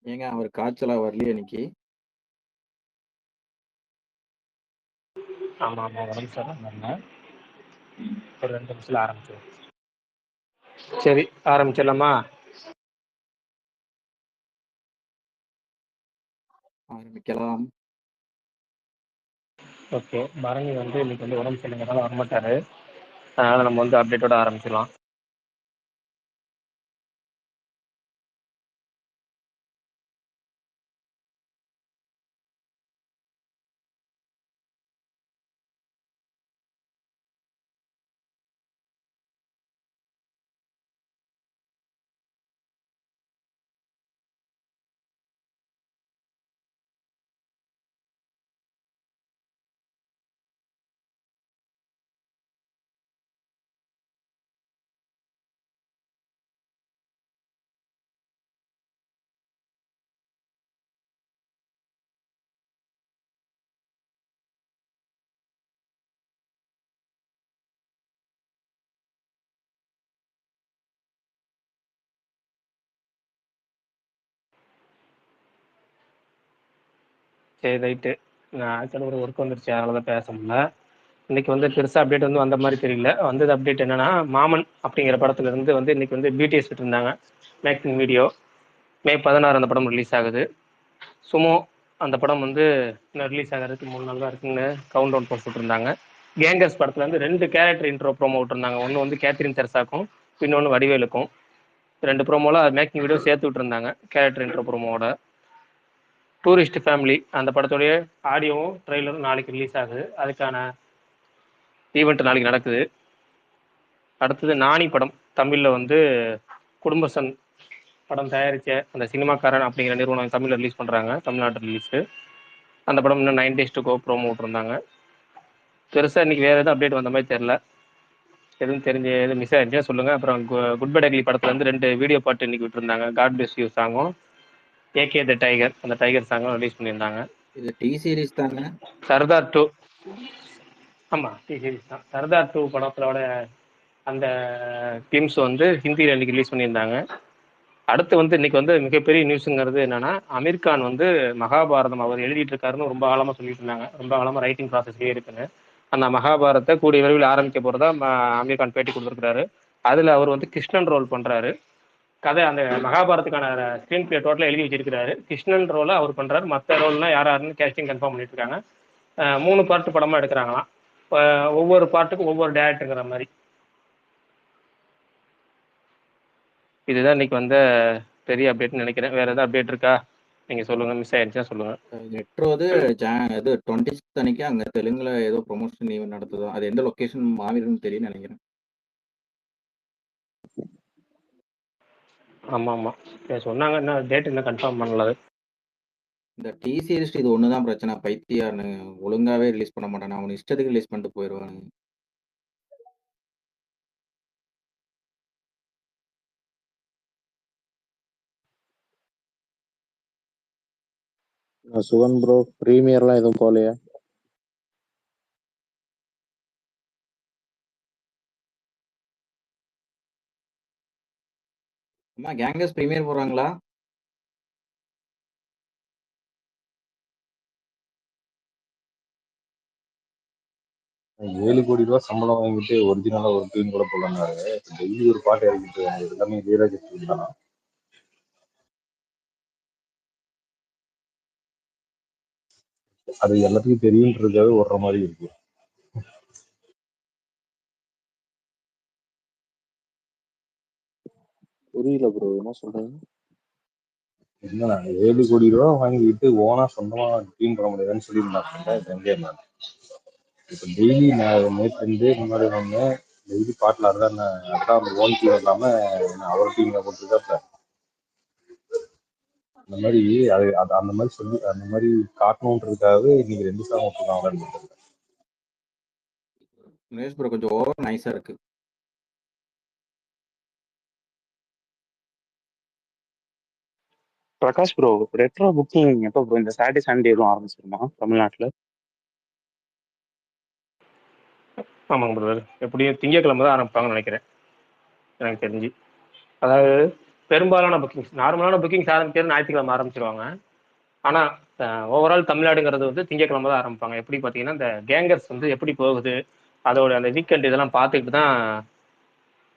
ஏங்க அவர் காய்ச்சலா வரலையா இன்னைக்கு? ஆமா, ஆமா. உடம்பு சரியில்லாம ஒரு 2 நிமிஷத்துல ஆரம்பிச்சிருவோம். சரி, ஆரம்பிச்சிடலாமா? ஆரம்பிக்கலாம். ஓகே. பரணி வந்து இன்னைக்கு வந்து உடம்பு சரியில்லைங்கிறனால வரமாட்டாரு. அதனால நம்ம வந்து அப்டேட்டோட ஆரம்பிச்சிடலாம். சரி, ரைட்டு. நான் ஆக்சுவலா ஒரு ஒர்க் வந்துருச்சு. அதனால தான் பேச முடியல. இன்னைக்கு வந்து பெருசா அப்டேட் வந்து வந்த மாதிரி தெரியல. வந்தது அப்டேட் என்னன்னா, மாமன் அப்படிங்கிற படத்துல இருந்து வந்து இன்னைக்கு வந்து பிடிஎஸ் விட்டுருந்தாங்க. Making video. மே 16 அந்த படம் ரிலீஸ் ஆகுது. சுமோ அந்த படம் வந்து இன்னும் ரிலீஸ் ஆகிறதுக்கு 3 நாள் தான் இருக்குன்னு கவுண்ட் டவுன் போட்டு விட்டுருந்தாங்க. கேங்கர்ஸ் படத்துல வந்து 2 கேரக்டர் இன்ட்ரோ ப்ரோமோ விட்டுருந்தாங்க. ஒன்று வந்து கேத்ரின் தெரசாக்கும், இன்னொன்று வடிவேலுக்கும். 2 ப்ரோமோல மேக்கிங் வீடியோ சேர்த்து விட்டுருந்தாங்க கேரக்டர் இன்ட்ரோ ப்ரோமோட. டூரிஸ்ட் ஃபேமிலி அந்த படத்துடைய ஆடியோவும் ட்ரெய்லரும் நாளைக்கு ரிலீஸ் ஆகுது. அதுக்கான ஈவெண்ட் நாளைக்கு நடக்குது. அடுத்தது நானி படம் தமிழில் வந்து குடும்பசன் படம் தயாரித்த அந்த சினிமாக்காரன் அப்படிங்கிற நிறுவனம் தமிழில் ரிலீஸ் பண்ணுறாங்க. தமிழ்நாட்டு ரிலீஸு. அந்த படம் இன்னும் 9 days to go ப்ரோமோ விட்டுருந்தாங்க. பெருசாக இன்னைக்கு வேறு எதுவும் அப்டேட் வந்த மாதிரி தெரில. எதுவும் தெரிஞ்சு எதுவும் மிஸ் ஆயிருந்துச்சுன்னா சொல்லுங்கள். அப்புறம் குட் பை டக்லி படத்தில் வந்து 2 வீடியோ பாட்டு இன்னைக்கு விட்டுருந்தாங்க. காட் பிளஸ் யூ சாங்கும் ஏகே த டைகர் அந்த டைகர் சாங்கும் ரிலீஸ் பண்ணியிருந்தாங்க. இது டி சீரிஸ் தாங்க? சர்தார் 2. ஆமாம், டி சீரிஸ் தான். சர்தார் 2 படத்தோட அந்த கிளிம்ஸ் வந்து ஹிந்தியில் இன்னைக்கு ரிலீஸ் பண்ணியிருந்தாங்க. அடுத்து வந்து இன்னைக்கு வந்து மிகப்பெரிய நியூஸுங்கிறது என்னன்னா, அமீர் கான் வந்து மகாபாரதம் அவர் எழுதிட்டு இருக்காருன்னு ரொம்ப காலமாக சொல்லிட்டு இருந்தாங்க. ரொம்ப காலமாக ரைட்டிங் ப்ராசஸ்லேயே இருக்குன்னு. அந்த மகாபாரதத்தை கூடிய விரைவில் ஆரம்பிக்க போகிறதா அமீர் கான் பேட்டி கொடுத்துருக்காரு. அதில் அவர் வந்து கிருஷ்ணன் ரோல் பண்ணுறாரு. கதை அந்த மகாபாரத்துக்கான ஸ்க்ரீன் பிளே டோட்டலாக எழுதி வச்சிருக்காரு. கிருஷ்ணன் ரோலை அவர் பண்ணுறாரு. மற்ற ரோல்லாம் யாருன்னு கேஸ்டிங் கன்ஃபார்ம் பண்ணிட்டு இருக்காங்க. 3 பார்ட் படமாக எடுக்கிறாங்களாம். ஒவ்வொரு பார்ட்டுக்கும் ஒவ்வொரு டேரக்டருங்கிற மாதிரி. இதுதான் இன்னைக்கு வந்த பெரிய அப்டேட்னு நினைக்கிறேன். வேற ஏதாவது அப்டேட் இருக்கா? நீங்க சொல்லுங்க. மிஸ் ஆயிடுச்சா சொல்லுங்க. மெட்ரோது இது 26th அன்னைக்கு அங்க தெலுங்குல ஏதோ ப்ரொமோஷன் ஈவென்ட் நடத்துதோ. அது எந்த லொகேஷன் மாறிடும்னு தெரியும் நினைக்கிறேன். ஆமா ஆமா, சொன்னாங்க. என்ன டேட் இன்னும் கன்ஃபார்ம் பண்ணல. இந்த டி சீரிஸ் இது ஒண்ணுதான் பிரச்சனை. பைத்தியான்னு ஒழுங்காவே ரிலீஸ் பண்ண மாட்டானு. அவன் இஷ்டத்துக்கு ரிலீஸ் பண்ணிட்டு போயிடுவானுங்க. சுகன் ப்ரோ ப்ரீமியர்லாம் எதுவும் போகலையா? அம்மா கேங்கஸ் பிரீமியர் போடுறாங்களா? ₹7 கோடி சம்பளம் வாங்கிட்டு ஒரிஜினலா ஒரு டீம் கூட போடலன்னாரு. டெய்லி ஒரு பாட்டு இறக்கிட்டு எல்லாமே வீராஜ் தானா? அது எல்லாத்துக்கும் தெரியுன்றதுக்காக ஓடுற மாதிரி இருக்கு. புரியல ப்ரோ, என்ன சொல்றீங்க? என்ன ₹7 கோடி வாங்கிட்டு ஓனா சொந்தமா டீம் போட முடியாதுன்னு சொல்லியிருந்தாங்க. இப்போ டெய்லி நான் நேற்று இருந்து முன்னாடி வந்து டெய்லி பாட்டில் அதான் அந்த ஓன் டீம் இல்லாம அவர் டீம்ல போட்டுருக்கா. அந்த மாதிரி அது அந்த மாதிரி சொல்லி அந்த மாதிரி காட்டணுன்றதுக்காகவே இன்னைக்கு 2 சாங் விட்டுருக்காங்களான்னு தெரியல. நியூஸ் ப்ரோ கொஞ்சம் ஓவர் நைஸா இருக்கு. பிரகாஷ் ப்ரோ, ரெட்ரோ புக்கிங் எப்போ ப்ரோ? இந்த சாட்டர்டே சண்டே எதுவும் ஆரம்பிச்சிருமா தமிழ்நாட்டில்? ஆமாங்க பிரதர். எப்படியும் திங்கக்கிழமை தான் ஆரம்பிப்பாங்கன்னு நினைக்கிறேன் எனக்கு தெரிஞ்சு. அதாவது பெரும்பாலான புக்கிங்ஸ் நார்மலான புக்கிங்ஸ் ஆரம்பிக்கிறது ஞாயிற்றுக்கிழமை ஆரம்பிச்சிருவாங்க. ஆனா ஓவரால் தமிழ்நாடுங்கிறது வந்து திங்கட்கிழமை தான் ஆரம்பிப்பாங்க. எப்படி பார்த்தீங்கன்னா, இந்த கேங்கர்ஸ் வந்து எப்படி போகுது, அதோட அந்த வீக்கெண்ட் இதெல்லாம் பார்த்துக்கிட்டு தான்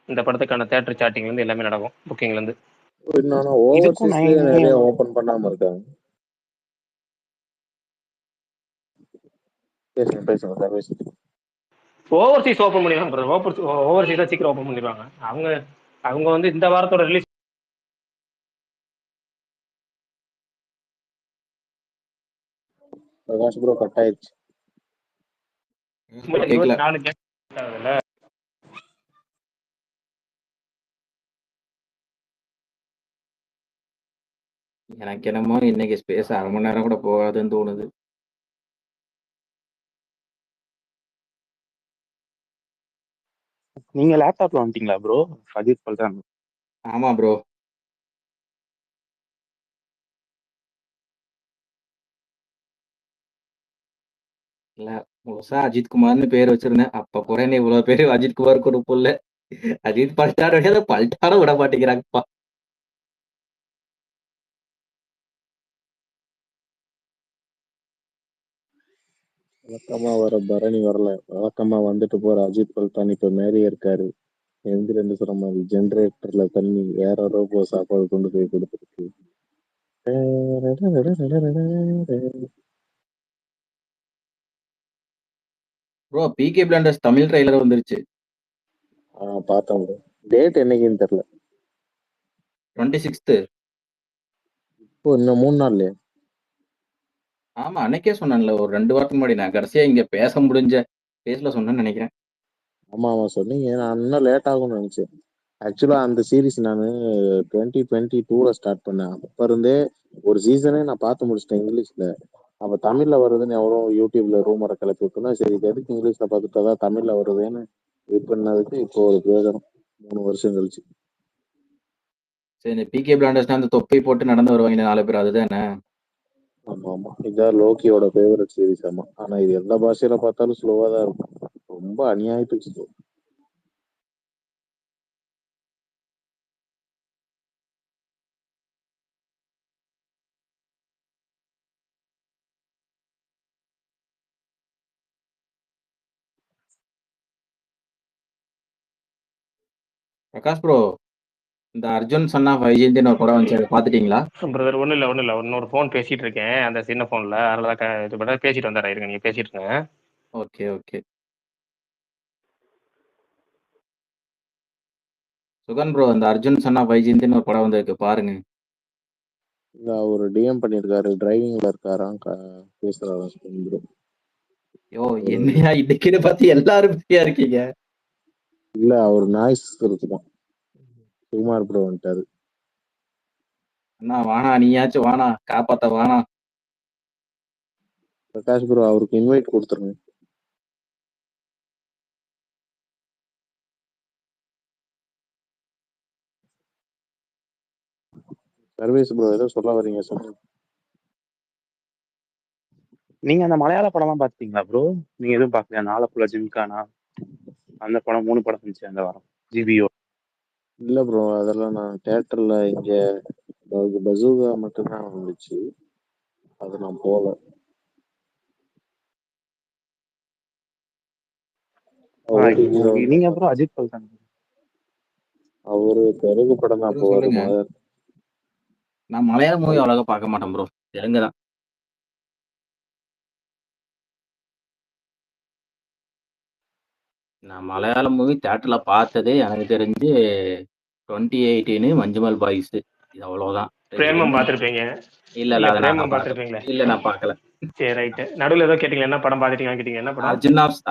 இந்த படத்துக்கான தியேட்டர் சார்ட்டிங்லேருந்து எல்லாமே நடக்கும், புக்கிங்லேருந்து. இன்னொன்னு இதுக்கும் ஓவர்சீஸ்லயே 9 நிறைய ஓபன் பண்ணாம இருக்காங்க. பேசுங்க சர்வீஸ். ஓவர்சீஸ் ஓப்பன் பண்ணிடுவாங்க பிரதர். ஓவர்சீஸாக சீக்கிரம் ஓப்பன் பண்ணிடுவாங்க. அவங்க அவங்க வந்து இந்த வாரத்தோட ரிலீஸ் பிரகாஷ் ப்ரோ கட் ஆயிடுச்சு. கேட்கல. 24 ஆகுதுல்ல. எனக்கு என்னமோ இன்னைக்கு ஸ்பேஸ் 1/2 மணி நேரம் கூட போகாதுன்னு தோணுது. நீங்க லேப்டாப்ல வந்துட்டீங்களா ப்ரோ? அஜித் பல்தான். ஆமா ப்ரோ. இல்ல முழுசா அஜித் குமார்னு பேர் வச்சிருந்தேன். அப்ப கூட என்ன இவ்வளவு பேரு அஜித் குமார் கொடுப்பு இல்ல. அஜித் பல்டார பல்டார விட மாட்டேங்கிறாங்கப்பா. வழக்கமா வர பரணி வரல. வழக்கமா வந்துட்டு போற அஜித் பல்தான் இப்ப மேலேயே இருக்காரு. எந்திரன் சொல்ற மாதிரி ஜெனரேட்டர்ல தண்ணி வேற ரோபோ சாப்பாடு கொண்டு போய் கொடுத்துருக்கு. ப்ரோ பிகே பிளாண்டர்ஸ் தமிழ் ட்ரைலர் வந்துருச்சு. பார்த்தேன் ப்ரோ. டேட் என்னைக்குன்னு தெரியல. 26th. இப்போ இன்னும் 3 நாள்லயே. ஆமா அன்னைக்கே சொன்னேன்ல, ஒரு 2 வாரத்துக்கு முன்னாடி. நான் கடைசியா இங்க பேச முடிஞ்ச பேஸ்ல சொன்னேன்னு நினைக்கிறேன். ஆமா சொன்னீங்க. நான் இன்னும் லேட் ஆகும்னு நினைச்சேன். ஆக்சுவலா அந்த சீரிஸ் நான் 2022ல ஸ்டார்ட் பண்ணேன். அப்ப இருந்தே ஒரு சீசனே நான் பார்த்து முடிச்சிட்டேன் இங்கிலீஷ்ல. அப்ப தமிழ்ல வருதுன்னு எவ்வளோ யூடியூப்ல ரூமரை கிளப்பி விட்டுனா, சரி இது எதுக்கு இங்கிலீஷ்ல பார்த்துட்டா தமிழ்ல வருதுன்னு இது பண்ணதுக்கு இப்போ ஒரு பிரயோஜனம் 3 வருஷம் கழிச்சு. சரி இந்த பிகே பிளாண்டர்ஸ்னா அந்த தொப்பை போட்டு நடந்து வருவாங்க 4 பேர், அதுதானே? ஆமா இதான் லோக்கியோட ஃபேவரட் சீரிஸ். ஆமா ஆனா இது எந்த பாஷையில பார்த்தாலும் ஸ்லோவா தான் இருக்கும். ரொம்ப அநியாயத்துக்கு slow. பிரகாஷ் ப்ரோ, இந்த அர்ஜுன் சன்னா வைஜெயந்தின்னு ஒரு படம் வந்துச்சு, அதை பார்த்துட்டீங்களா? பிரதர் ஒன்றும் இல்லை. இன்னொரு ஃபோன் பேசிட்டு இருக்கேன் அந்த சின்ன ஃபோனில். அதனால தான் இது பண்ண பேசிட்டு வந்தாரா. இருங்க நீங்கள் பேசிட்டு இருங்க. Okay okay. சுகன் ப்ரோ, இந்த அர்ஜுன் சன்னா வைஜெயந்தின்னு ஒரு படம் வந்திருக்கு, பாருங்க. இல்ல அவரு டிஎம் பண்ணிருக்காரு. டிரைவிங்ல இருக்காராம். பேசுறாராம் bro. யோ என்னையா இன்னைக்குன்னு பார்த்து எல்லாரும் பிஸியா இருக்கீங்க. இல்ல அவர் நாய்ஸ் இருக்குதான். சுகுமார் ப்ரோ வந்துட்டாரு. அண்ணா வாணா, நீயாச்சும் வாணா, காப்பாத்த வாணா. பிரகாஷ் ப்ரோ அவருக்கு இன்வைட் கொடுத்துருங்க. சர்வீஸ் ப்ரோ ஏதோ சொல்ல வரீங்க சொல்லுங்க. நீங்க அந்த மலையாள படம்லாம் பாத்தீங்களா ப்ரோ? நீங்க எதுவும் பார்க்கலையா? நாளப்புல ஜிம்கானா அந்த படம் 3 படம் இருந்துச்சு அந்த வாரம். ஜிபிஓ. இல்ல ப்ரோ அதெல்லாம் நான் தியேட்டர்ல இங்க பசூகா மட்டும்தான் வந்துச்சு. அது நான் போல. நீங்க அப்புறம் அஜித் பல்தான். அவரு தெலுங்கு படம் தான் ப்ரோ போவாரு. சொல்லுங்க. நான் மலையாள மூவி அவ்வளோக்கா பார்க்க மாட்டேன் ப்ரோ, தெலுங்கு தான். நான் மலையாள மூவி தியேட்டர்ல பார்த்ததே எனக்கு தெரிஞ்சு 2018 மஞ்சுமல் பாய்ஸ், இது அவ்வளவுதான். பிரேமம் பார்த்துருப்பீங்க. இல்ல இல்ல அதை பிரேமம் நான் பார்த்துருப்பீங்களே. இல்ல நான் பார்க்கல. சரி ரைட்டு. நடுவில் ஏதோ கேட்டீங்க, என்ன படம் பார்த்துட்டீங்கன்னு கேட்டீங்க. என்ன படம்?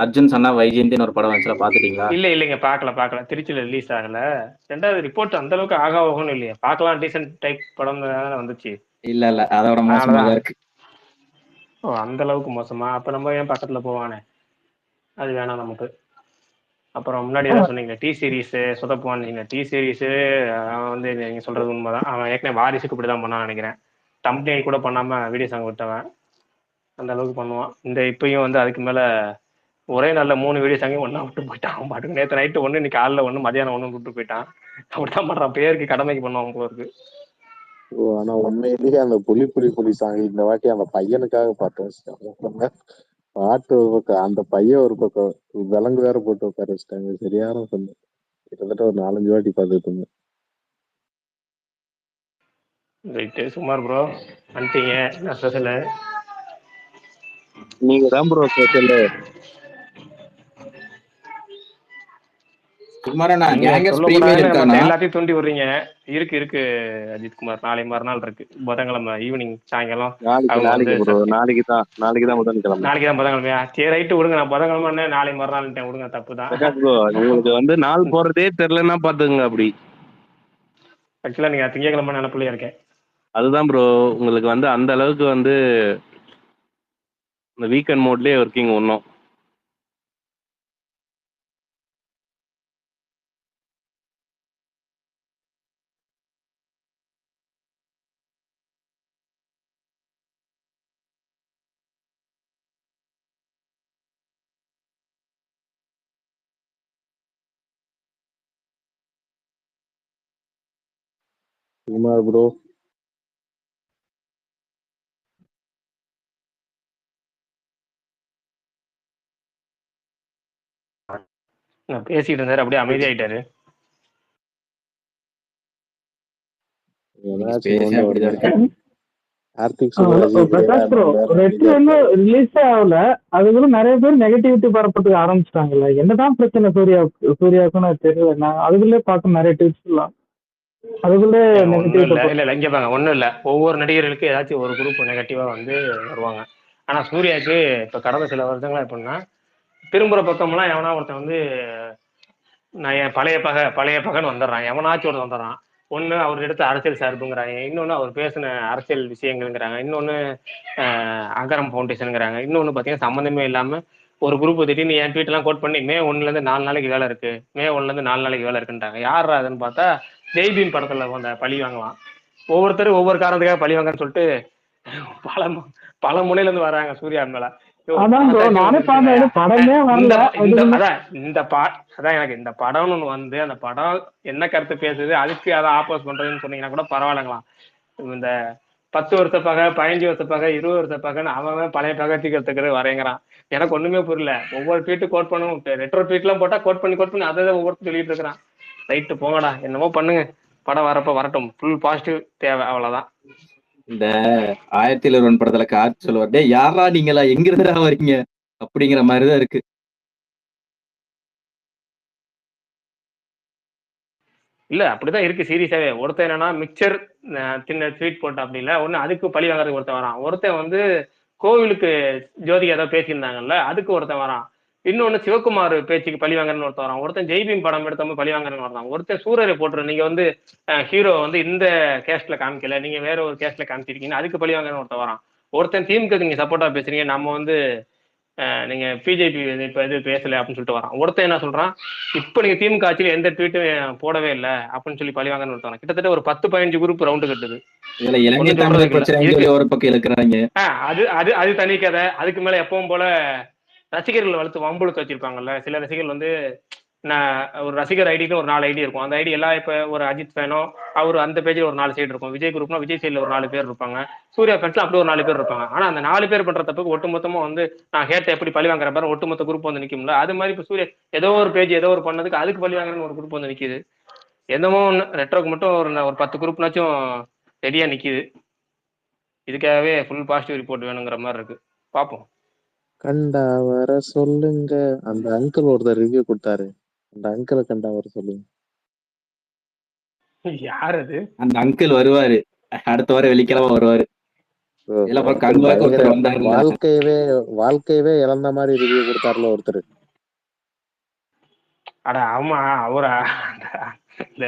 அர்ஜுன் சன்னா வைஜெயந்தின்னு ஒரு படம் வந்துச்சுல, பார்த்துட்டீங்களா? இல்லைங்க பார்க்கல. திருச்சியில் ரிலீஸ் ஆகல. 2வது ரிப்போர்ட் அந்த அளவுக்கு ஆகாவோகணும் இல்லையா. பார்க்கலாம், டீசென்ட் டைப் படம் தானே வந்துச்சு. இல்ல இல்ல அதோட மோசமா தான் இருக்கு. ஓ அந்த அளவுக்கு மோசமா? அப்ப நம்ம ஏன் பக்கத்துல போவானே, அது வேணாம் நமக்கு. அப்புறம் முன்னாடி ஏதாவது சொன்னீங்க டி சீரிஸ் சொதப்புவான். நீங்க டி சீரிஸ் வந்து நீங்க சொல்றது உண்மைதான். அவன் ஏற்கனவே வாரிசுக்கு இப்படிதான் பண்ணான்னு நினைக்கிறேன். தம்ப்நெயில் கூட பண்ணாம வீடியோ சாங் விட்டவன் அந்த அளவுக்கு பண்ணுவான். இந்த இப்பயும் வந்து அதுக்கு மேல ஒரே நாள்ல 3 வீடியோ சங்கம் ஒண்ணா விட்டு போயிட்டான். அவன் பாட்டுக்கு நேற்று நைட்டு ஒண்ணு, இன்னைக்கு காலைல ஒண்ணு, மதியானம் ஒண்ணு விட்டு போயிட்டான். அப்படித்தான் பண்றான். பேருக்கு கடமைக்கு பண்ணுவான் போல இருக்கு. ஆனா உண்மையிலேயே அந்த புலி புலி புலி சாங் இந்த வாட்டி அந்த பையனுக்காக பாட்டு பாட்டு ஒரு பக்கம், அந்த பையன் ஒரு பக்கம், விலங்கு வேற போட்டு உட்கார வச்சுட்டாங்க. சரியான பண்ணு. கிட்டத்தட்ட ஒரு 4-5 வாட்டி பார்த்துட்டு இருந்தேன். ரைட்டு சுமார் ப்ரோ வந்துட்டீங்க. என்ன ஸ்பெஷலு? நீங்க தான் ப்ரோ ஸ்பெஷல். குமாரண்ணா நீங்க கேங்கர்ஸ் பிரீமியர் சொல்லக்கூடாதுன்னு இருக்காண்ணா? மத்த எல்லாத்தையும் தூண்டி விடுறீங்க. இருக்கு அஜித் குமார். நாளை மறுநாள் இருக்கு. புதன்கிழமை ஈவினிங் சாயங்காலம் அவங்க வந்து நாளைக்கு ப்ரோ, நாளைக்கு தான் புதன்கிழமை. நாளைக்கு தான் புதன்கிழமையா? சரி ரைட்டு விடுங்க. நான் புதன்கிழமை நாளை மறுநாள்ட்டேன். விடுங்க, தப்பு தான். பிரகாஷ் ப்ரோ, உங்களுக்கு வந்து நாள் போறதே தெரியலன்னா பாத்துங்க. அப்படி ஆக்சுவலா நீங்க திங்கக்கிழமை நினப்புலயே இருக்கேன். அதுதான் ப்ரோ, உங்களுக்கு வந்து அந்த அளவுக்கு வந்து இந்த வீக்கெண்ட் மோட்லயே ஒர்க்கிங் ஒன்றும். குமார் ப்ரோ, நான் பேசிட்டு இருந்தாரு, அப்படியே அமைதியாயிட்டாரு. இன்னைக்கு ஏதாச்சும் ஸ்பேஸே நோண்ட அப்படிதான் வரணும். இருக்கு. கார்த்திக் சுப்ராஜ் பிரகாஷ் ப்ரோ, ரெட்ரோ இன்னும் ரிலீஸே ஆகல. அதுக்குள்ள நிறைய பேர் நெகட்டிவிட்டி பரப்பத்துக்கு ஆரம்பிச்சிட்டாங்கல்ல. என்னதான் பிரச்சனை சூர்யாவுக்குன்னு அது தெரியல. நான் அதுக்குள்ளே பார்க்க நிறைய டிப்ஸ் எல்லாம் அதுக்குள்ளே ஒன்றும் இல்லை நெகட்டிவிட்டி. இல்லை இங்கே பாங்க, ஒன்றும் இல்லை. ஒவ்வொரு நடிகர்களுக்கும் ஏதாச்சும் ஒரு குரூப் நெகட்டிவாக வந்து வருவாங்க. ஆனால் சூர்யாவுக்கு இப்போ கடந்த சில வருஷங்களா எப்படின்னா, திரும்புகிற பக்கம்லாம் எவனா ஒருத்தன் வந்து நான் என் பழைய பகன்னு வந்துடுறான். எவனாச்சும் ஒருத்தன் வந்துடுறான். ஒன்று அவர் எடுத்த அரசியல் சார்புங்கிறாங்க, இன்னொன்று அவர் பேசின அரசியல் விஷயங்கள்ங்கிறாங்க, இன்னொன்று அகரம் ஃபவுண்டேஷனுங்கிறாங்க, இன்னொன்று பார்த்தீங்கன்னா சம்மந்தமே இல்லாமல் ஒரு குரூப் திடீர்னு என் ட்வீட்லாம் கோட் பண்ணி மே 1லேருந்து 4 நாளைக்கு வேலை இருக்கு, மே 1லேருந்து 4 நாளைக்கு வேலை இருக்குன்றாங்க. யாரா அதுன்னு பார்த்தா ஜெய்பீம் படத்தில் அந்த பழி வாங்கலாம். ஒவ்வொருத்தரும் ஒவ்வொரு காரணத்துக்காக பழி வாங்கன்னு சொல்லிட்டு பல பல முனையிலேருந்து வராங்க சூர்யா மேல. அதான் ப்ரோ, நானே பார்த்தேன். படமே வரல. அதான் எனக்கு இந்த படம்னு ஒன்று வந்து அந்த படம் என்ன கருத்து பேசுது அதுக்கு அதை ஆப்போஸ் பண்றதுன்னு சொன்னீங்கன்னா கூட பரவாயில்லைங்களாம். இந்த 10 வருஷ பகை, 15 வருஷ பகை, 20 வருஷ பகைன்னு அவன் பழைய பகை தீக்கிறதுக்கு வரைங்கிறான். எனக்கு ஒண்ணுமே புரியல. ஒவ்வொரு ட்வீட்டு கோட் பண்ணும், ரெட்ரோ ட்வீட்லாம் போட்டா கோட் பண்ணி அதை ஒவ்வொருத்தர் சொல்லிட்டு இருக்கிறான். ரைட்டு போங்கடா, என்னமோ பண்ணுங்க, படம் வரப்ப வரட்டும். ஃபுல் பாசிட்டிவ் தேவை, அவ்வளவுதான். இந்த 1001 படத்துல கார்த்தி சொல்லுவார், டேய் யாரா நீங்களா, எங்க இருந்துடா வரீங்க அப்படிங்கிற மாதிரிதான் இருக்கு. இல்ல அப்படிதான் இருக்கு சீரியஸாவே. ஒருத்தன் என்னன்னா மிக்சர் தின்ன ட்வீட் போட்ட அப்படி இல்ல ஒண்ணு, அதுக்கு பழி வாங்குறதுக்கு ஒருத்தன் வரான். ஒருத்தன் வந்து கோவிலுக்கு ஜோதிகா ஏதோ பேசியிருந்தாங்கல்ல, அதுக்கு ஒருத்தன் வரான். இன்னொன்னு சிவகுமார் பேச்சுக்கு பழி வாங்குறன்னு ஒருத்தன் வரான். ஒருத்தன் ஜெய்பீம் படம் எடுத்தவங்க பழி வாங்குறன்னு வரான். ஒருத்தன் சூரரை போட்டுரு, நீங்க வந்து ஹீரோ வந்து இந்த கேஸ்ட்ல காமிக்கல, நீங்க வேற ஒரு கேஸ்ட்ல காமிச்சிருக்கீங்க, அதுக்கு பழி வாங்குறன்னு ஒருத்தன் வரான். ஒருத்தன் திமுக நீங்க சப்போர்ட்டா பேசுறீங்க, நம்ம வந்து நீங்க பிஜேபி இப்ப இது பேசல அப்படின்னு சொல்லிட்டு வரான். ஒருத்தன் என்ன சொல்றான், இப்ப நீங்க திமுக ஆட்சியில எந்த ட்வீட்டும் போடவே இல்லை அப்படின்னு சொல்லி பழிவாங்கன்னு ஒருத்தவங்க. கிட்டத்தட்ட ஒரு 10-15 குரூப் ரவுண்டு கட்டுது. இதுல இலங்கை ஒண்ணும் தமிழர் சொல்றதுக்கு இல்ல பிரச்சனை இருக்கு. சொல்லி ஒரு பக்கம் இழுக்கிறாங்க. அது அது அது தனி கதை. அதுக்கு மேல எப்பவும் போல ரசிகர்கள் வளர்த்து வம்புழுத்து வச்சிருப்பாங்கல்ல. சில ரசிகர்கள் வந்து நான் ஒரு ரசிகர் ஐடின்னு ஒரு 4 ஐடி இருக்கும். அந்த ஐடி எல்லாம் இப்ப ஒரு அஜித் ஃபேனோ அவர் அந்த பேஜில் ஒரு 4 சைடு இருக்கும். விஜய் குரூப்னா விஜய் சைடில் ஒரு 4 பேர் இருப்பாங்க. சூர்யா ஃபேன்ஸ்ல அப்படி ஒரு 4 பேர் இருப்பாங்க. ஆனா அந்த 4 பேர் பண்ற தப்புக்கு ஒட்டுமொத்தமா வந்து நான் ஹேட்டை எப்படி பழி வாங்குற பாரு ஒட்டுமொத்த குரூப் வந்து நிக்கும்ல. அது மாதிரி இப்ப சூர்யா ஏதோ ஒரு பேஜ் ஏதோ ஒரு பண்ணதுக்கு அதுக்கு பழி வாங்குறன்னு ஒரு குரூப் வந்து நிக்குது. என்னமோ ஒன்று ரெட்ரோக்கு மட்டும் ஒரு 10 குரூப்னாச்சும் ரெடியா நிக்குது. இதுக்காகவே ஃபுல் பாசிட்டிவ் ரிப்போர்ட் வேணுங்கிற மாதிரி இருக்கு. பார்ப்போம். கண்டா வர சொல்லுங்க. அந்த அங்கிள் ஒருத்தர் ரிவ்யூ கொடுத்தாரு, அந்த அங்கிளை கண்டா வர சொல்லுங்க. யார் அது? அந்த அங்கிள் வருவாரு, அடுத்த வாரம் வெள்ளிக்கிழமை வருவாரு. இதெல்லாம் அப்புறம் ஒருத்தர் கங்குவாக்கு பயங்கர ஒருத்தர் வந்தாருல்ல. வாழ்க்கையவே இழந்த மாதிரி ரிவ்யூ கொடுத்தாருல ஒருத்தர். அட ஆமா, அவரா இந்த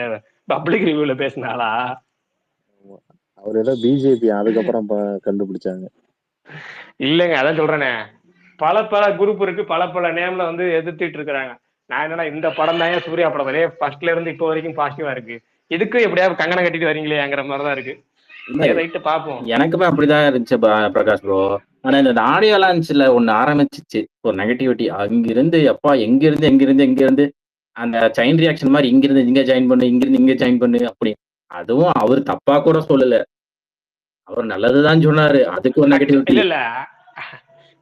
பப்ளிக் ரிவ்யூல பேசினாலா? அவர் ஏதோ பிஜேபி அதுக்கப்புறம் கண்டுபிடிச்சாங்க. இல்லைங்க, அதான் சொல்றேனே, பல குரூப் இருக்கு, பல நேம்ல வந்து எதிர்த்துட்டு இருக்கிறாங்க. நான் என்னன்னா இந்த படம் தான் சூர்யா படம் ஃபர்ஸ்ட்ல இருந்து இப்போ வரைக்கும் பாசிட்டிவா இருக்கு, இதுக்கு எப்படியாவது கங்கணம் கட்டிட்டு வரீங்களேங்கிற மாதிரிதான் இருக்கு. இல்ல சரி ரைட்டு பார்ப்போம். எனக்குமே அப்படிதான் இருந்துச்சு பிரகாஷ் ப்ரோ. ஆனா இந்த ஆடியோ லான்ச்ல ஒண்ணு ஆரம்பிச்சிச்சு ஒரு நெகட்டிவிட்டி. அங்கிருந்து எப்பா எங்கிருந்து அந்த செயின் ரியாக்ஷன் மாதிரி இங்கிருந்து இங்க ஜாயின் பண்ணு, இங்கிருந்து இங்க ஜாயின் பண்ணு அப்படி. அதுவும் அவர் தப்பா கூட சொல்லல. அவர் நல்லதுதான் சொன்னாரு. அதுக்கு ஒரு நெகட்டிவிட்டி. இல்ல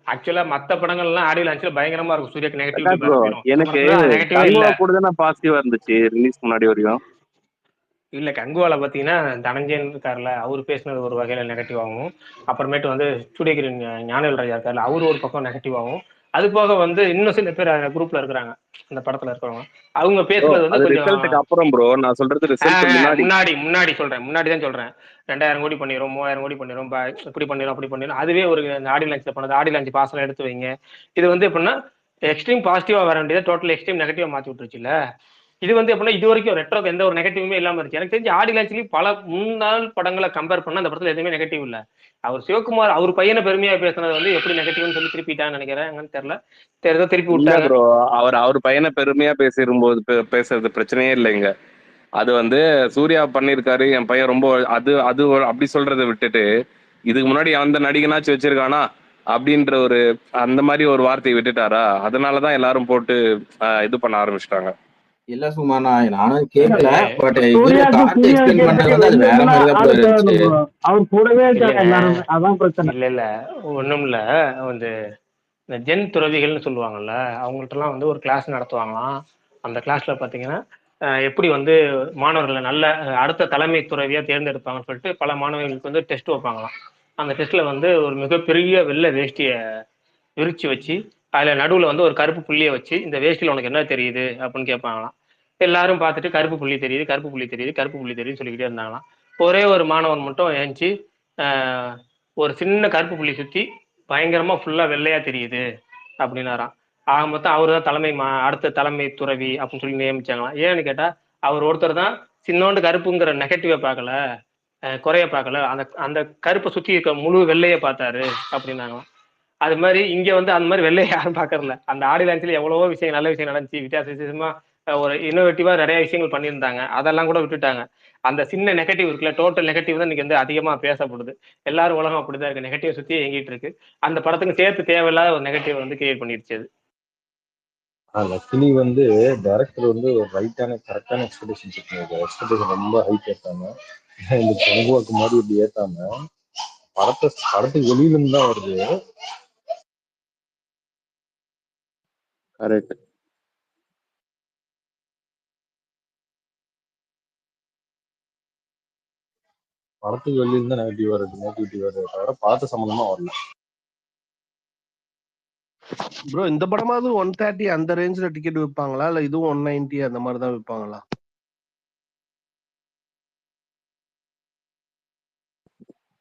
ஆக்சுவலா மத்த படங்கள்லாம் ஆடியோ லான்ச்ல பயங்கரமா இருக்கும். சூர்யாக்கு நெகட்டிவிட்டி ப்ரோ பரப்பிடும். எனக்கு நெகட்டிவே இல்ல. கங்குவா கூட தான் பாசிட்டிவா இருந்துச்சு ரிலீஸ் முன்னாடி வரையும். இல்ல கங்குவால பாத்தீங்கன்னா தனஞ்சயன் இருக்காருல்ல, அவரு பேசினது ஒரு வகையில நெகட்டிவ் ஆகும். அப்புறமேட்டு வந்து ஸ்டூடியோகிரி ஞானவேல் ராஜா இருக்காருல்ல, அவரு ஒரு பக்கம் நெகட்டிவ் ஆகும். அது போக வந்து இன்னும் சில பேர் குரூப்ல இருக்கிறாங்க, அந்த படத்துல இருக்கிறவங்க. அவங்க பேசுனது வந்து அது கொஞ்சம் ரிசல்ட்டுக்கு அப்புறம் ப்ரோ, நான் சொல்றது ரிசல்ட் முன்னாடி. முன்னாடி சொல்றேன், முன்னாடி தான் சொல்றேன். 2000 கோடி பண்ணிரும், 3000 கோடி பண்ணிரும், இப்படி பண்ணிரும் அப்படி பண்ணிரும். அதுவே ஒரு ஆடி லான்ச்ல பண்ணது. ஆடி லான்ச் பாசம் எடுத்து வைங்க. இது வந்து எப்படின்னா எக்ஸ்ட்ரீம் பாசிட்டிவா வர வேண்டியதை டோட்டல் எக்ஸ்ட்ரீம் நெகட்டிவா மாத்தி விட்டுருச்சுல. இது வந்து எப்படின்னா இது வரைக்கும் ரெட்ரோக்கு எந்த ஒரு நெகட்டிவுமே இல்லாம இருக்கு. எனக்கு தெரிஞ்சு ஆடி லான்ச்லயும் பல முன்னாள் படங்களை கம்பேர் பண்ணா அந்த படத்துல எதுவுமே நெகட்டிவ் இல்ல. அவர் சிவகுமார் அவர் பையனை பெருமையா பேசுனது வந்து எப்படி நெகட்டிவ்னு சொல்லி திருப்பிட்டான்னு நினைக்கிறேன். என்னன்னு தெரியல, திருப்பி இல்ல விட்டாங்க. ப்ரோ, அவர் பையனை பெருமையா பேசிரும்போது பேசுறது பிரச்சனையே இல்லைங்க. அது வந்து சூர்யா பண்ணிருக்காரு, என் பையன் ரொம்ப அது அப்படி சொல்றதை விட்டுட்டு இதுக்கு முன்னாடி அந்த நடிகனாச்சும் வச்சிருக்கானா அப்படின்ற ஒரு அந்த மாதிரி ஒரு வார்த்தையை விட்டுட்டாரா, அதனாலதான் எல்லாரும் போட்டு இது பண்ண ஆரம்பிச்சிட்டாங்க. இல்ல சும்மா நானும் கேட்கல. பட் இவரு சூர்யாக்கு கார்த்தி எக்ஸ்பிளைன் பண்றது வந்து அது வேற மாதிரி தான் ப்ரோ இருந்துச்சு. அவர் கூடவே இருக்காங்க எல்லாருமே, அதான் பிரச்சனை. இல்ல ஒண்ணும் இல்ல. வந்து இந்த ஜென் துறவிகள்னு சொல்லுவாங்கல்ல, அவங்கள்ட்ட எல்லாம் வந்து ஒரு கிளாஸ் நடத்துவாங்களாம். அந்த கிளாஸ்ல பாத்தீங்கன்னா எப்படி வந்து மாணவர்களை நல்ல அடுத்த தலைமை துறவியா தேர்ந்தெடுப்பாங்கன்னு சொல்லிட்டு பல மாணவர்களுக்கு வந்து டெஸ்ட் வைப்பாங்களாம். அந்த டெஸ்ட்ல வந்து ஒரு மிகப்பெரிய வெள்ளை வேஷ்டிய விரிச்சு வச்சு அதுல நடுவுல வந்து ஒரு கருப்பு புள்ளிய வச்சு, இந்த வேஷ்டியில உனக்கு என்ன தெரியுது அப்படின்னு கேட்பாங்களாம். எல்லாரும் பார்த்துட்டு கருப்பு புள்ளி தெரியுது, கருப்பு புள்ளி தெரியுது, கருப்பு புள்ளி தெரியுதுன்னு சொல்லிக்கிட்டே இருந்தாங்களாம். ஒரே ஒரு மாணவன் மட்டும் ஏஞ்சி ஒரு சின்ன கருப்பு புள்ளி சுத்தி பயங்கரமா ஃபுல்லா வெள்ளையா தெரியுது அப்படின்னாராம். ஆக மொத்தம் அவரு தான் அடுத்த தலைமை துறவி அப்படின்னு சொல்லி நியமிச்சாங்களாம். ஏன்னு கேட்டா அவர் ஒருத்தர் தான் சின்னோண்டு கருப்புங்கிற நெகட்டிவ பார்க்கல, குறைய பார்க்கல, அந்த அந்த கருப்பை சுத்தி இருக்க முழு வெள்ளைய பார்த்தாரு அப்படின்னாங்களாம். அது மாதிரி இங்க வந்து அந்த மாதிரி வெள்ளையை யாரும் பாக்கறல. அந்த ஆடி லான்ச்ல எவ்வளவோ விஷயம் நல்ல விஷயம் நடந்துச்சு, வித்தியாசமா ஒரு இன்னோவேட்டிவா நிறைய விஷயங்கள் பண்ணியிருந்தாங்க. அதெல்லாம் கூட விட்டுட்டாங்க. அந்த சின்ன நெகட்டிவ் இருக்குல்ல, டோட்டல் நெகட்டிவ் தான் இன்னைக்கு வந்து அதிகமா பேசப்படுது. எல்லாரும் உலகம் அப்படிதான் இருக்கு, நெகட்டிவ் சுத்தி எங்கிட்டு இருக்கு. அந்த படத்துக்கு சேர்த்து தேவையில்லாத ஒரு நெகட்டிவ் வந்து கிரியேட் பண்ணிருச்சு அது. லக்கிலி வந்து டைரக்டர் வந்து ஒரு கரெக்டான எக்ஸ்பெக்டேஷன் இருக்கு. எக்ஸ்பெக்டேஷன் ரொம்ப ஹைட் ஏத்தாம, இந்த கங்குவாக்கு மாதிரி இப்படி ஏத்தாம படத்துக்கு வெளியில இருந்து தான் வருது. கரெக்ட். படத்துக்கு வெளியில இருந்தா நெகட்டிவிட்டி வருது தவிர படத்தை சம்பந்தமா வரல. ப்ரோ இந்த படமாவது 130 அந்த ரேஞ்ச்ல டிக்கெட் விற்பாங்களா, இல்ல இதுவும் 190 அந்த மாதிரி தான் விற்பாங்களா?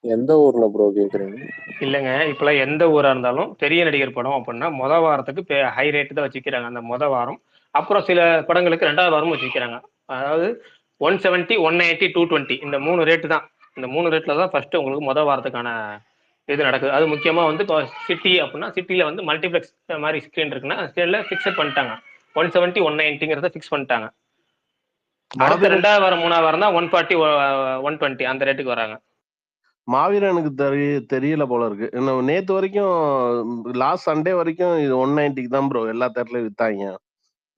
எந்த ஊர்ல ப்ரோ கேக்குறீங்க? இல்லைங்க, இப்பெல்லாம் எந்த ஊரா இருந்தாலும் பெரிய நடிகர் படம் அப்படின்னா வாரத்துக்கு ஹை ரேட் தான் வச்சுக்கிறாங்க அந்த வாரம். அப்புறம் சில படங்களுக்கு 2வது வாரமும் வச்சுக்கிறாங்க. அதாவது 170, 190, 220 இந்த 3 ரேட்டு தான். இந்த 3 ரேட்ல தான் ஃபர்ஸ்ட் உங்களுக்கு வாரத்துக்கான இது நடக்குது. அது முக்கியமா வந்து இப்போ சிட்டி அப்படின்னா சிட்டில வந்து மல்டிபிளெக்ஸ் மாதிரி ஸ்கிரீன் இருக்குன்னா ஸ்கிரீன்ல ஃபிக்ஸட் பண்ணிட்டாங்க. 170, 190ங்கிறத ஃபிக்ஸ் பண்ணிட்டாங்க. அடுத்த 2வது வாரம் 3வது வாரம் தான் 140, 120 அந்த ரேட்டுக்கு வராங்க. மாவீரனுக்கு தெரியல போல இருக்கு. நேத்து வரைக்கும் லாஸ்ட் சண்டே வரைக்கும் இது 190க்கு தான் ப்ரோ எல்லா தேட்டர்லயும் வித்தாங்க.